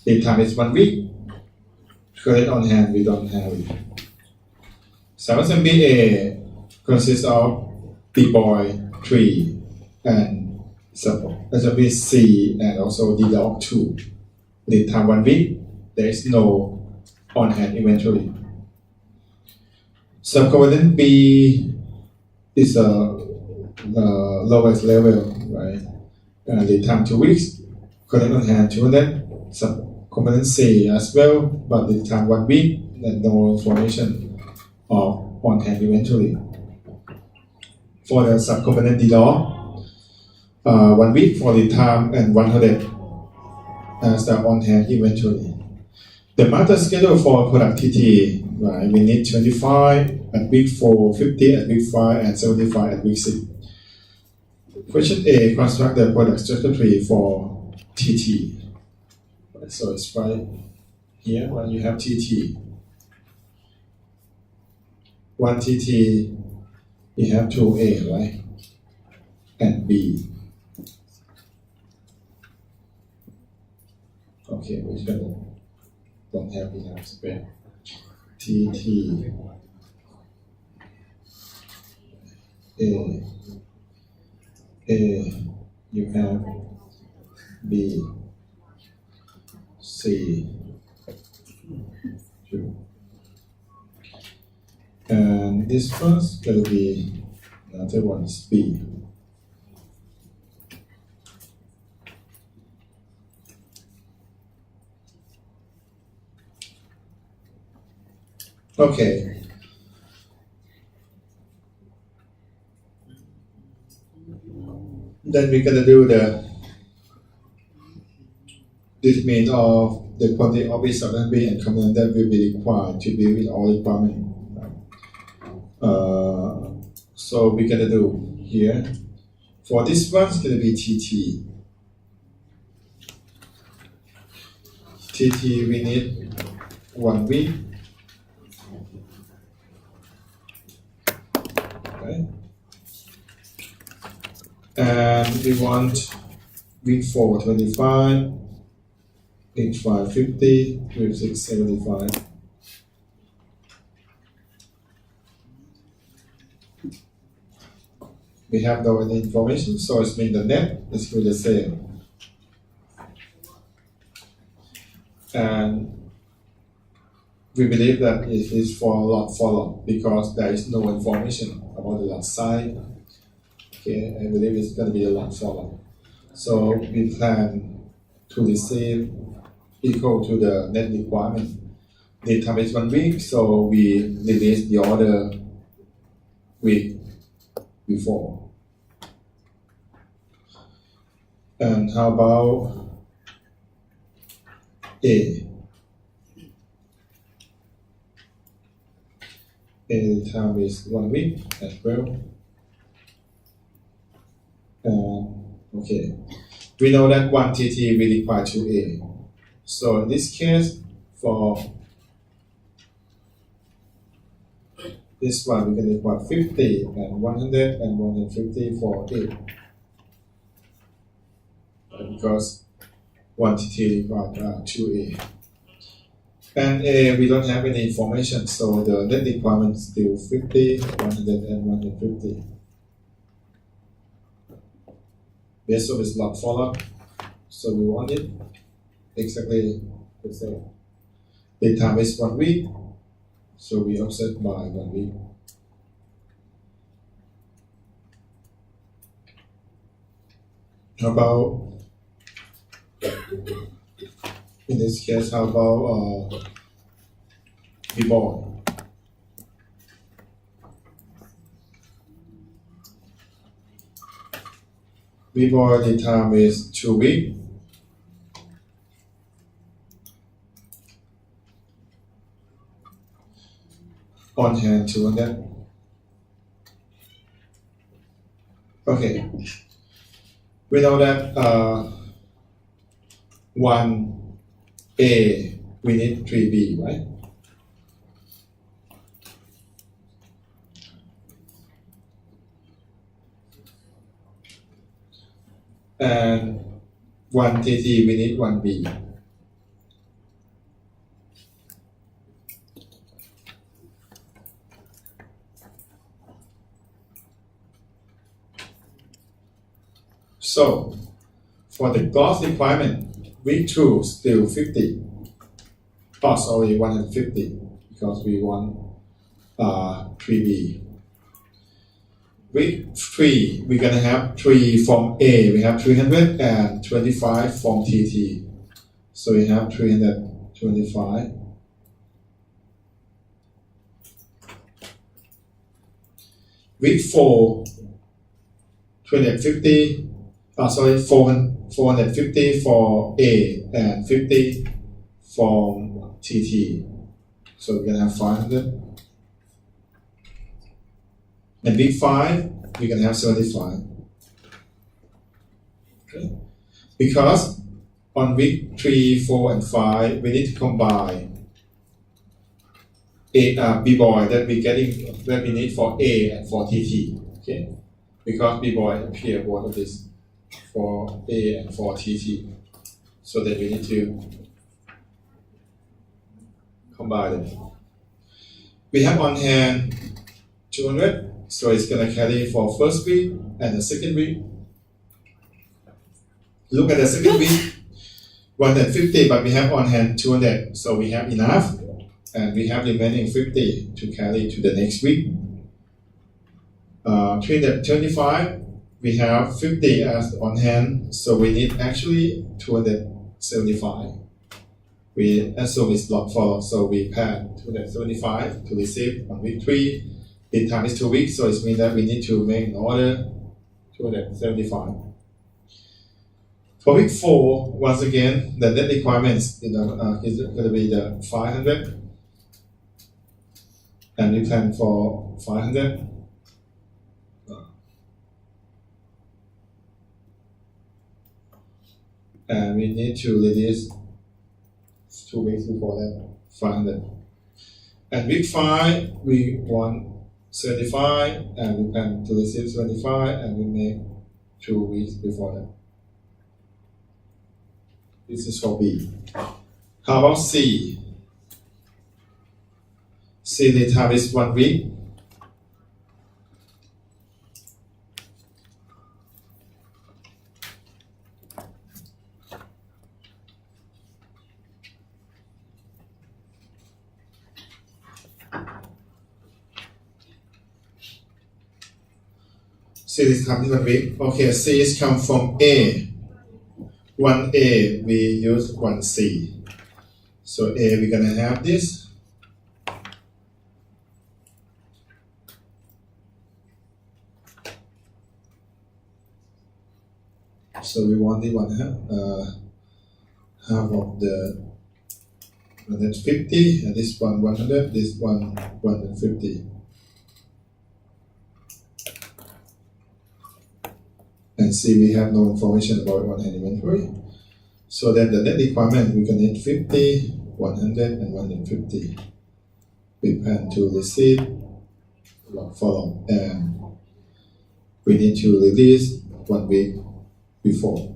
Lead time is 1 week. Credit on hand, we don't have it. Subrecipe A consists of D-boy 3 and subrecipe C and also D-dog 2. Lead time 1 week. There is no on-hand inventory. Subcomponent B is the lowest level, right? Lead time 2 weeks. Credit on hand 200. Subcomponent C as well, but lead time 1 week and no information of on-hand inventory. For the subcomponent D-dog, 1 week for lead time and 100 as the on-hand inventory. The master schedule for product TT, right? We need 25 at week 4, 50 at week 5, and 75 at week 6. Question A, construct the product structure tree for TT. So it's right here when you have TT. 1 TT, you have 2A, right? And B. Okay, we don't have enough space. TT A, you have B, C, 2. And this one's going to be another one is B. Okay. Then we're gonna do the determinant of the quantity of each subcomponent and component that will be required to build in all requirements. So we're gonna do here. For this one, it's gonna be TT. TT we need 1 week. Okay. And we want week 4 25, week 5 50, week 6 75. We have no any information, so it means the net is going to be the same. And we believe that it is for lot follow because there is no information about the lot size. Okay, I believe it's going to be a lot follow. So we plan to receive equal to the net requirement. Lead time is 1 week, so we release the order week before. And how about A? A time is 1 week as well. Okay, we know that 1 TT will require 2A. So in this case, for this one, we can require 50 and 100 and 150 for A. Because 1 TT requires 2A. And A, we don't have any information, so the net requirement is still 50, 100, and 150. Based on this lot follow, so we want it exactly the same. Lead time is 1 week, so we offset by 1 week. How about, in this case, how about B-boy? B-boy lead time is 2 weeks. On hand 200. Okay. We know that 1A, we need 3B, right? And 1TT, we need 1B. So, for the gross requirement, week 2 still 50. Oh, sorry, 150 because we want 3B. Week 3, we're gonna have 3 from A. We have 325 from TT. So we have 325. Week 4, 250. 450 for A and 50 from TT. So we're gonna have 500. And week 5, we're gonna have 75. Okay. Because on week 3, 4, and 5, we need to combine B-boy that we need for A and for TT. Okay. Because B-boy appear both of this for A and for TT. So that we need to combine them. We have on hand 200. So it's gonna carry for first week and the second week. Look at the second week, 150, but we have on hand 200, so we have enough, and we have remaining 50 to carry to the next week. 325, we have 50 as on hand, so we need actually 275. We assume it's not follow, so we pad 275 to receive on week 3. Lead time is 2 weeks, so it means that we need to make an order 275. For week 4, once again, the net requirements is going to be the 500, and we plan for 500. And we need to release 2 weeks before that, 500. And week 5, we want 75, and we plan to receive 75, and we make 2 weeks before that. This is for B. How about C? C lead time is 1 week. C is coming from week. Okay, C is come from A. 1A, we use 1C. So A, we're gonna have this. So we want the half of the 150, and this one 100, this one 150. And see, we have no information about on-hand inventory. So then the net requirement, we can need 50, 100, and 150. We plan to receive, follow, and we need to release 1 week before.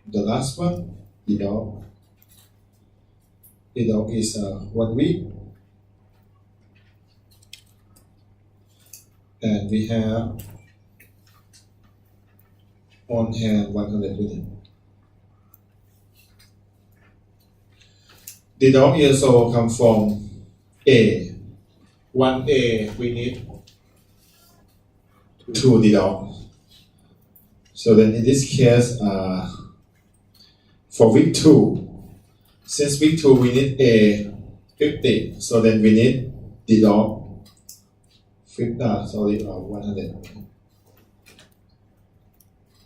The last one, EDOC. EDOC is 1 week. And we have on hand 100 units. The dog also come from A. 1A, we need 2 the dog. So then in this case, for week 2, since week 2 we need A 50, so then we need the dog 100.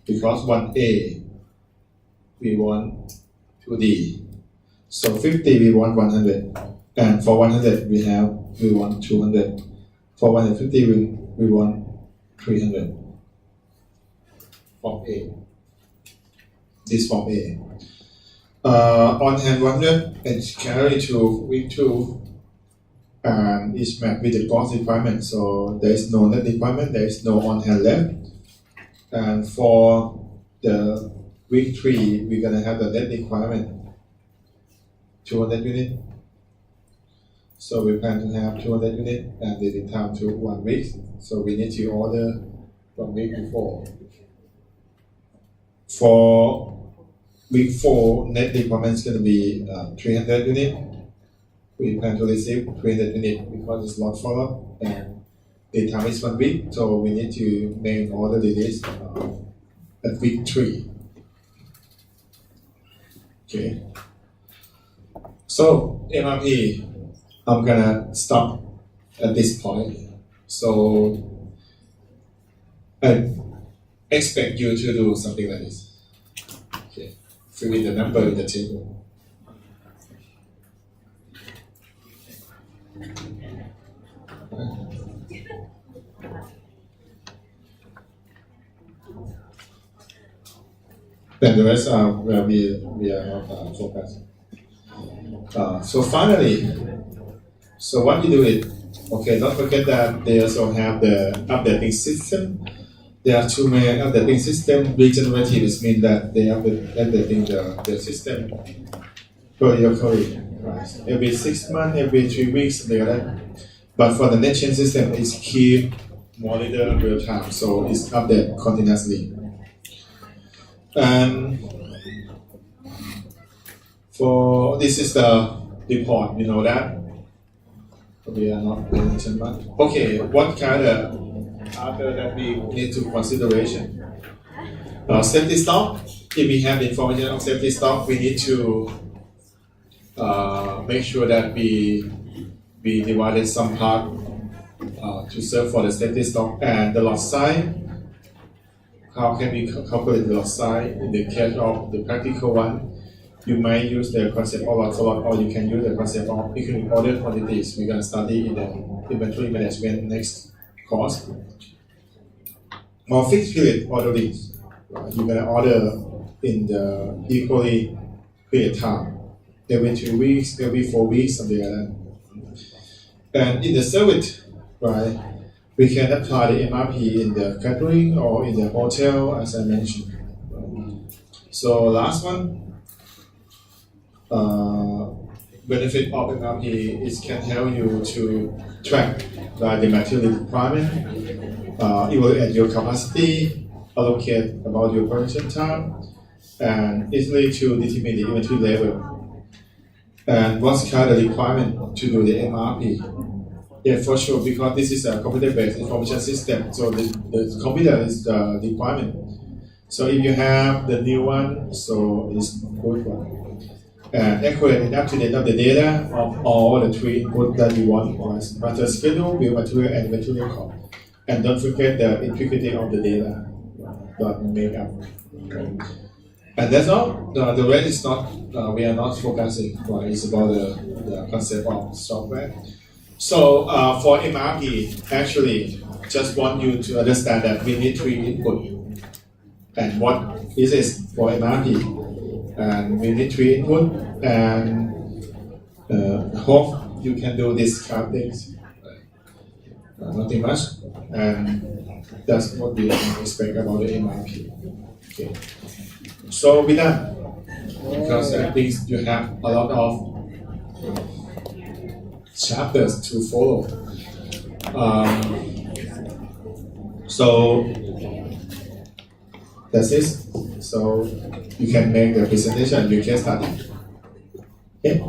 Because 1A we want 2D. So 50 we want 100. And for 100 we want 200. For 150, we want 300. Form A. This form A. On hand 100 and carry to week 2 and is met with the gross requirement. So there is no net requirement, there is no on hand left. And for the week 3, we're gonna have the net requirement 200 units. So we plan to have 200 units and the time to 1 week. So we need to order 1 week before. For week 4, net requirement is going to be 300 units. We plan to receive 300 units because it's not follow and the time is 1 week. So we need to make order release at week 3. Okay. So MRP, I'm gonna stop at this point. So I expect you to do something like this. Okay. Fill in the number in the table. Then the rest are where we are not focused. So finally, so what you do it, okay, don't forget that they also have the updating system. There are 2 main updating system. Regenerative means that they are updating the system periodically, right? Every 6 months, every 3 weeks, something like that. But for the next-gen system, it's keep monitor real time, so it's update continuously. And for this is the report, you know that. We are not paying attention much. Okay, what kind of other that we need to consideration? Safety stock. If we have information on safety stock, we need to make sure that we divided some part to serve for the safety stock and the lot size. How can we calculate the lot size in the case of the practical one? You might use the concept of lot or you can use the concept of economic order quantities. We're going to study in the inventory management next course. More fixed period ordering. You're going to order in the equally period time. Every 2 weeks, every 4 weeks, something like that. And in the service, right, we can apply the MRP in the catering or in the hotel, as I mentioned. So last one, benefit of MRP is can help you to track the material requirement, evaluate your capacity, allocate about your production time, and easily to determine the inventory level. And what's kind of requirement to do the MRP? Yeah, for sure, because this is a computer-based information system, so the computer is the requirement. So if you have the new one, so it's good one. And accurate and up-to-date of the data of all the 3 inputs that you want, master schedule, bill material, and material cost. And don't forget the integrity of the data. Don't make up. And that's all. The rest is not, we are not focusing, right? It's about the concept of software. So for MRP, actually, just want you to understand that we need 3 inputs. And what is this for MRP? And we need 3 inputs. And hope you can do these kind of things. Nothing much. And that's what we expect about the MRP. Okay. So with that, because I think you have a lot of chapters to follow. So that's it. So you can make the presentation, you can start it. Okay.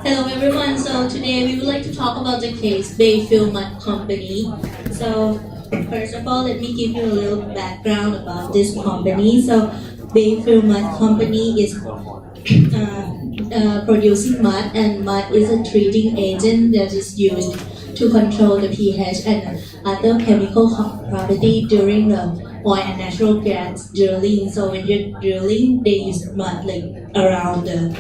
Hello everyone, so today we would like to talk about the case Bayfield Mud Company. So first of all, let me give you a little background about this company. So Bayfield Mud Company is producing mud, and mud is a treating agent that is used to control the pH and other chemical property during the oil and natural gas drilling. So when you're drilling, they use mud like around the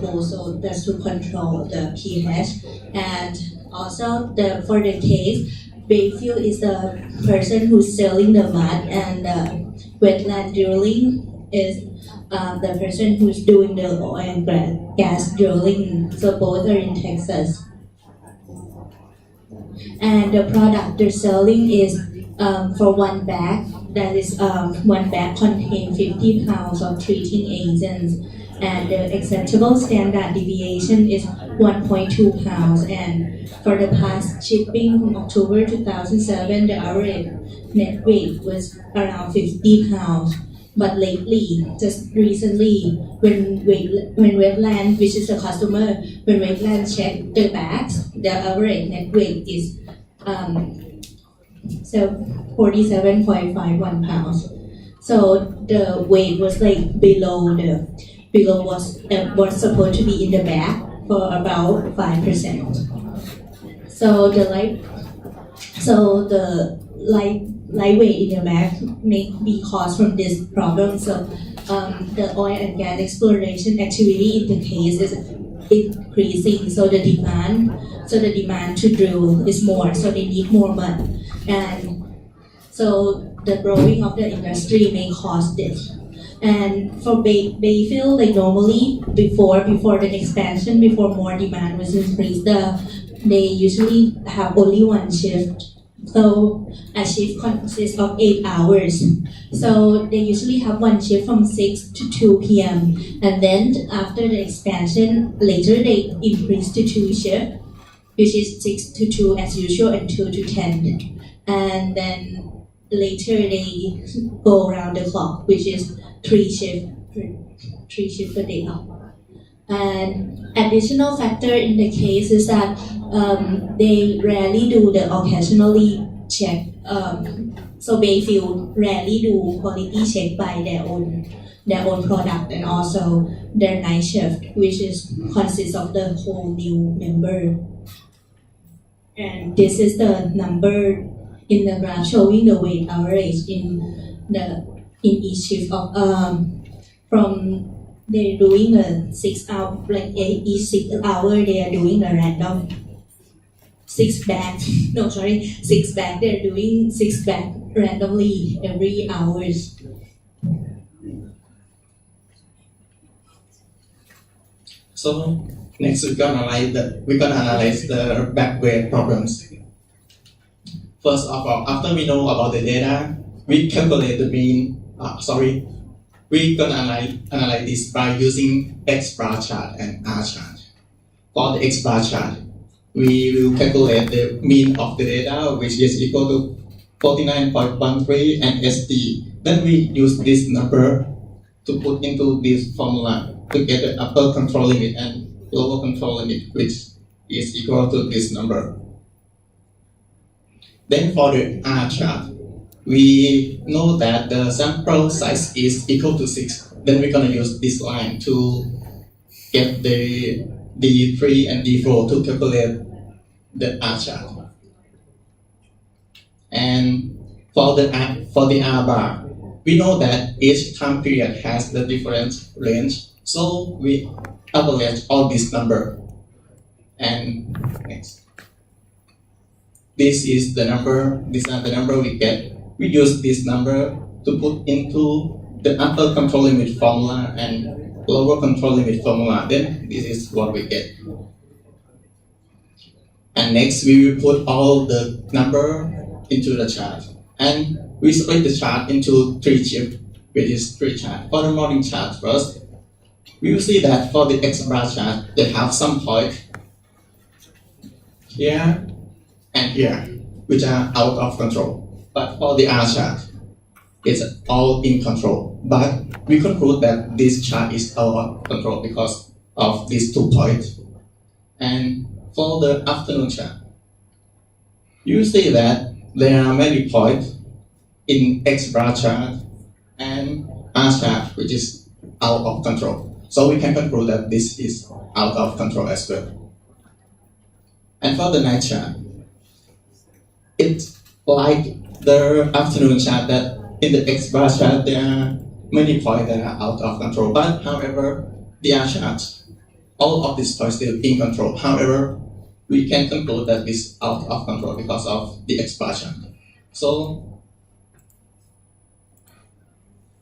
hole, so that's to control the pH. And also for the case, Bayfield is the person who's selling the mud, and wetland drilling is the person who's doing the oil and gas drilling. So both are in Texas. And the product they're selling is for one bag, that is one bag contains 50 pounds of treating agents, and the acceptable standard deviation is 1.2 pounds. And for the past shipping from October 2007, the average net weight was around 50 pounds. But lately, just recently, when Wetland, which is the customer, when Wetland checked the bags, the average net weight is 47.51 pounds. So the weight was like below what's supposed to be in the bag for about 5%. So the lightweight in the bag may be caused from this problem. So the oil and gas exploration activity in the case is increasing. So the demand to drill is more. So they need more mud, and so the growing of the industry may cause this. And for Bayfield, like normally before the expansion, before more demand was increased, they usually have only one shift. So a shift consists of 8 hours. So they usually have one shift from 6 to 2 p.m. And then after the expansion, later they increase to 2 shifts, which is 6 to 2 as usual and 2 to 10. And then later they go around the clock, which is 3 shifts per day. And additional factor in the case is that they rarely do the occasionally check. So Bayfield rarely do quality check by their own product, and also their night shift, which consists of the whole new member. And this is the number in the graph showing the weight average in each shift of from they're doing a 6 hour, like each 6 hour they are doing a random 6 bags. They're doing 6 bags randomly every hours. So next we're gonna analyze the back weight problems. First of all, after we know about the data, we calculate the mean. We're gonna analyze this by using X bar chart and R chart. For the X bar chart, we will calculate the mean of the data, which is equal to 49.13 and ST. Then we use this number to put into this formula to get the upper control limit and lower control limit, which is equal to this number. Then for the R chart, we know that the sample size is equal to 6. Then we're gonna use this line to get the D3 and D4 to calculate the R chart. And for the R bar, we know that each time period has the different range, so we average all this number. And next, this is the number. These are the number we get. We use this number to put into the upper control limit formula and lower control limit formula. Then this is what we get. And next, we will put all the number into the chart. And we split the chart into 3 shifts, which is 3 charts. For the morning chart first, we will see that for the X bar chart, they have some point here and here, which are out of control. But for the R chart, it's all in control. But we conclude that this chart is out of control because of these 2 points. And for the afternoon chart, you see that there are many points in X bar chart and R chart, which is out of control. So we can conclude that this is out of control as well. And for the night chart, it's like the afternoon chart that in the X bar chart there are many points that are out of control. But however, the R chart, all of these points still in control. However, we can conclude that it's out of control because of the X bar chart. So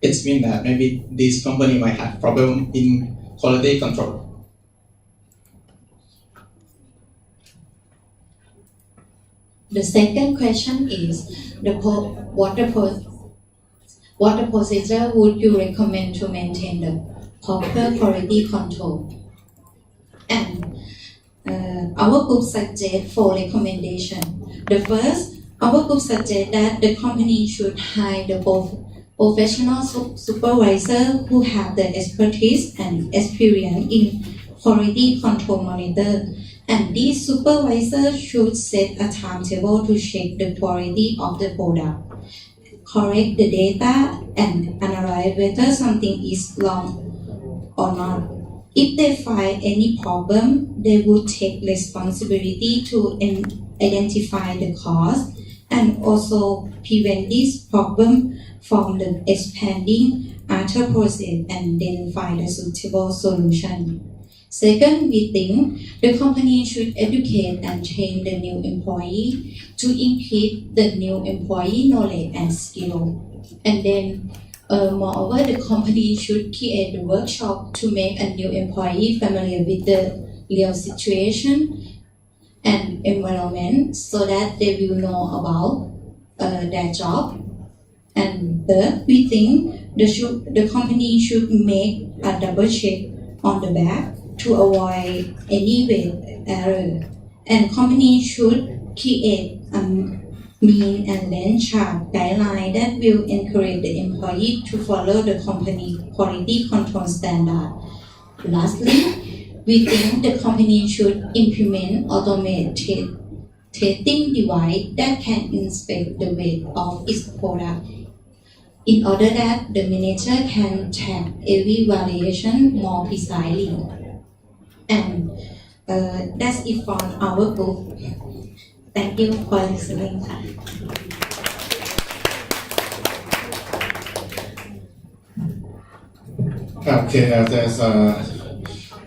it means that maybe this company might have problem in quality control. The second question is what the procedure would you recommend to maintain the proper quality control? And our group suggests 4 recommendations. The first, our group suggests that the company should hire the professional supervisor who have the expertise and experience in quality control monitor. And these supervisors should set a timetable to check the quality of the product, correct the data, and analyze whether something is wrong or not. If they find any problem, they would take responsibility to identify the cause and also prevent this problem from the expanding after process and then find a suitable solution. Second, we think the company should educate and train the new employee to increase the new employee knowledge and skill. And then, moreover, the company should create a workshop to make a new employee familiar with the real situation and environment so that they will know about their job. And third, we think the company should make a double check on the back to avoid any weight error. And company should create a mean and length chart guideline that will encourage the employee to follow the company quality control standard. Lastly, we think the company should implement automated testing device that can inspect the weight of its product in order that the manager can track every variation more precisely. And that's it from our group. Thank you for listening. Okay, there's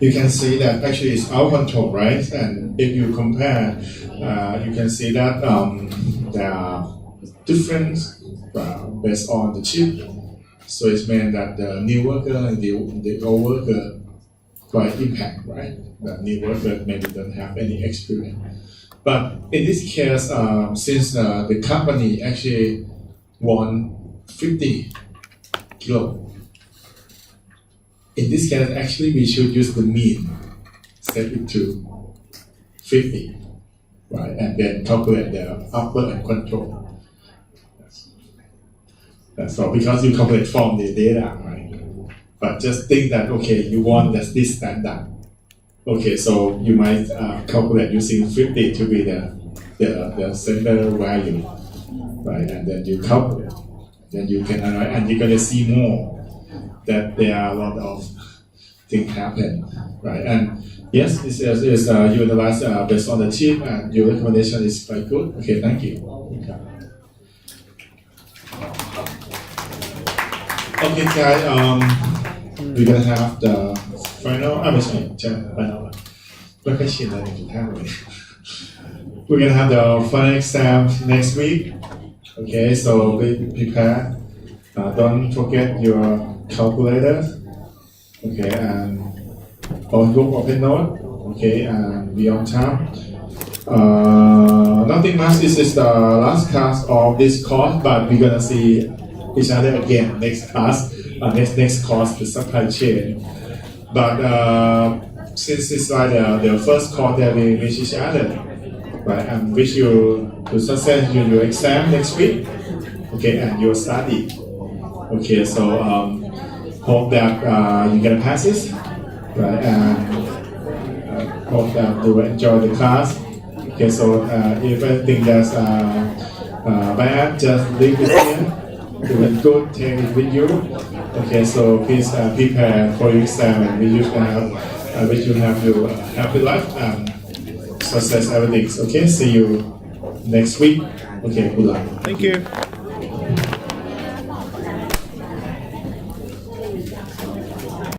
you can see that actually it's out of control, right? And if you compare, you can see that there are different based on the chip. So it means that the new worker and the old worker quite impact, right? The new worker maybe don't have any experience. But in this case, since the company actually won 50 kilo, in this case, actually we should use the mean, set it to 50, right? And then calculate the upper and control. That's all, because you calculate from the data, right? But just think that, okay, you want this standard. Okay, so you might calculate using 50 to be the center value, right? And then you calculate, then you can analyze, and you're gonna see more that there are a lot of thing happen, right? And yes, this is you analyze based on the team, and your recommendation is quite good. Okay, thank you. Okay, guys. We're gonna have the final. I'm sorry, final. We're gonna have the final exam next week. Okay, so be prepared. Don't forget your calculator. Okay, and book open note. Okay, and be on time. Nothing much. This is the last class of this course, but we're gonna see each other again next class. Next course, the supply chain. But since it's like the first course that we meet each other, right? And wish you to success in your exam next week. Okay, and your study. Okay, so hope that you can pass this, right? And hope that you enjoy the class. Okay, so if anything that's bad, just leave it here. If it's good, take it with you. Okay, so please prepare for your exam, and wish you have your happy life and success everything. Okay, see you next week. Okay, good luck. Thank you.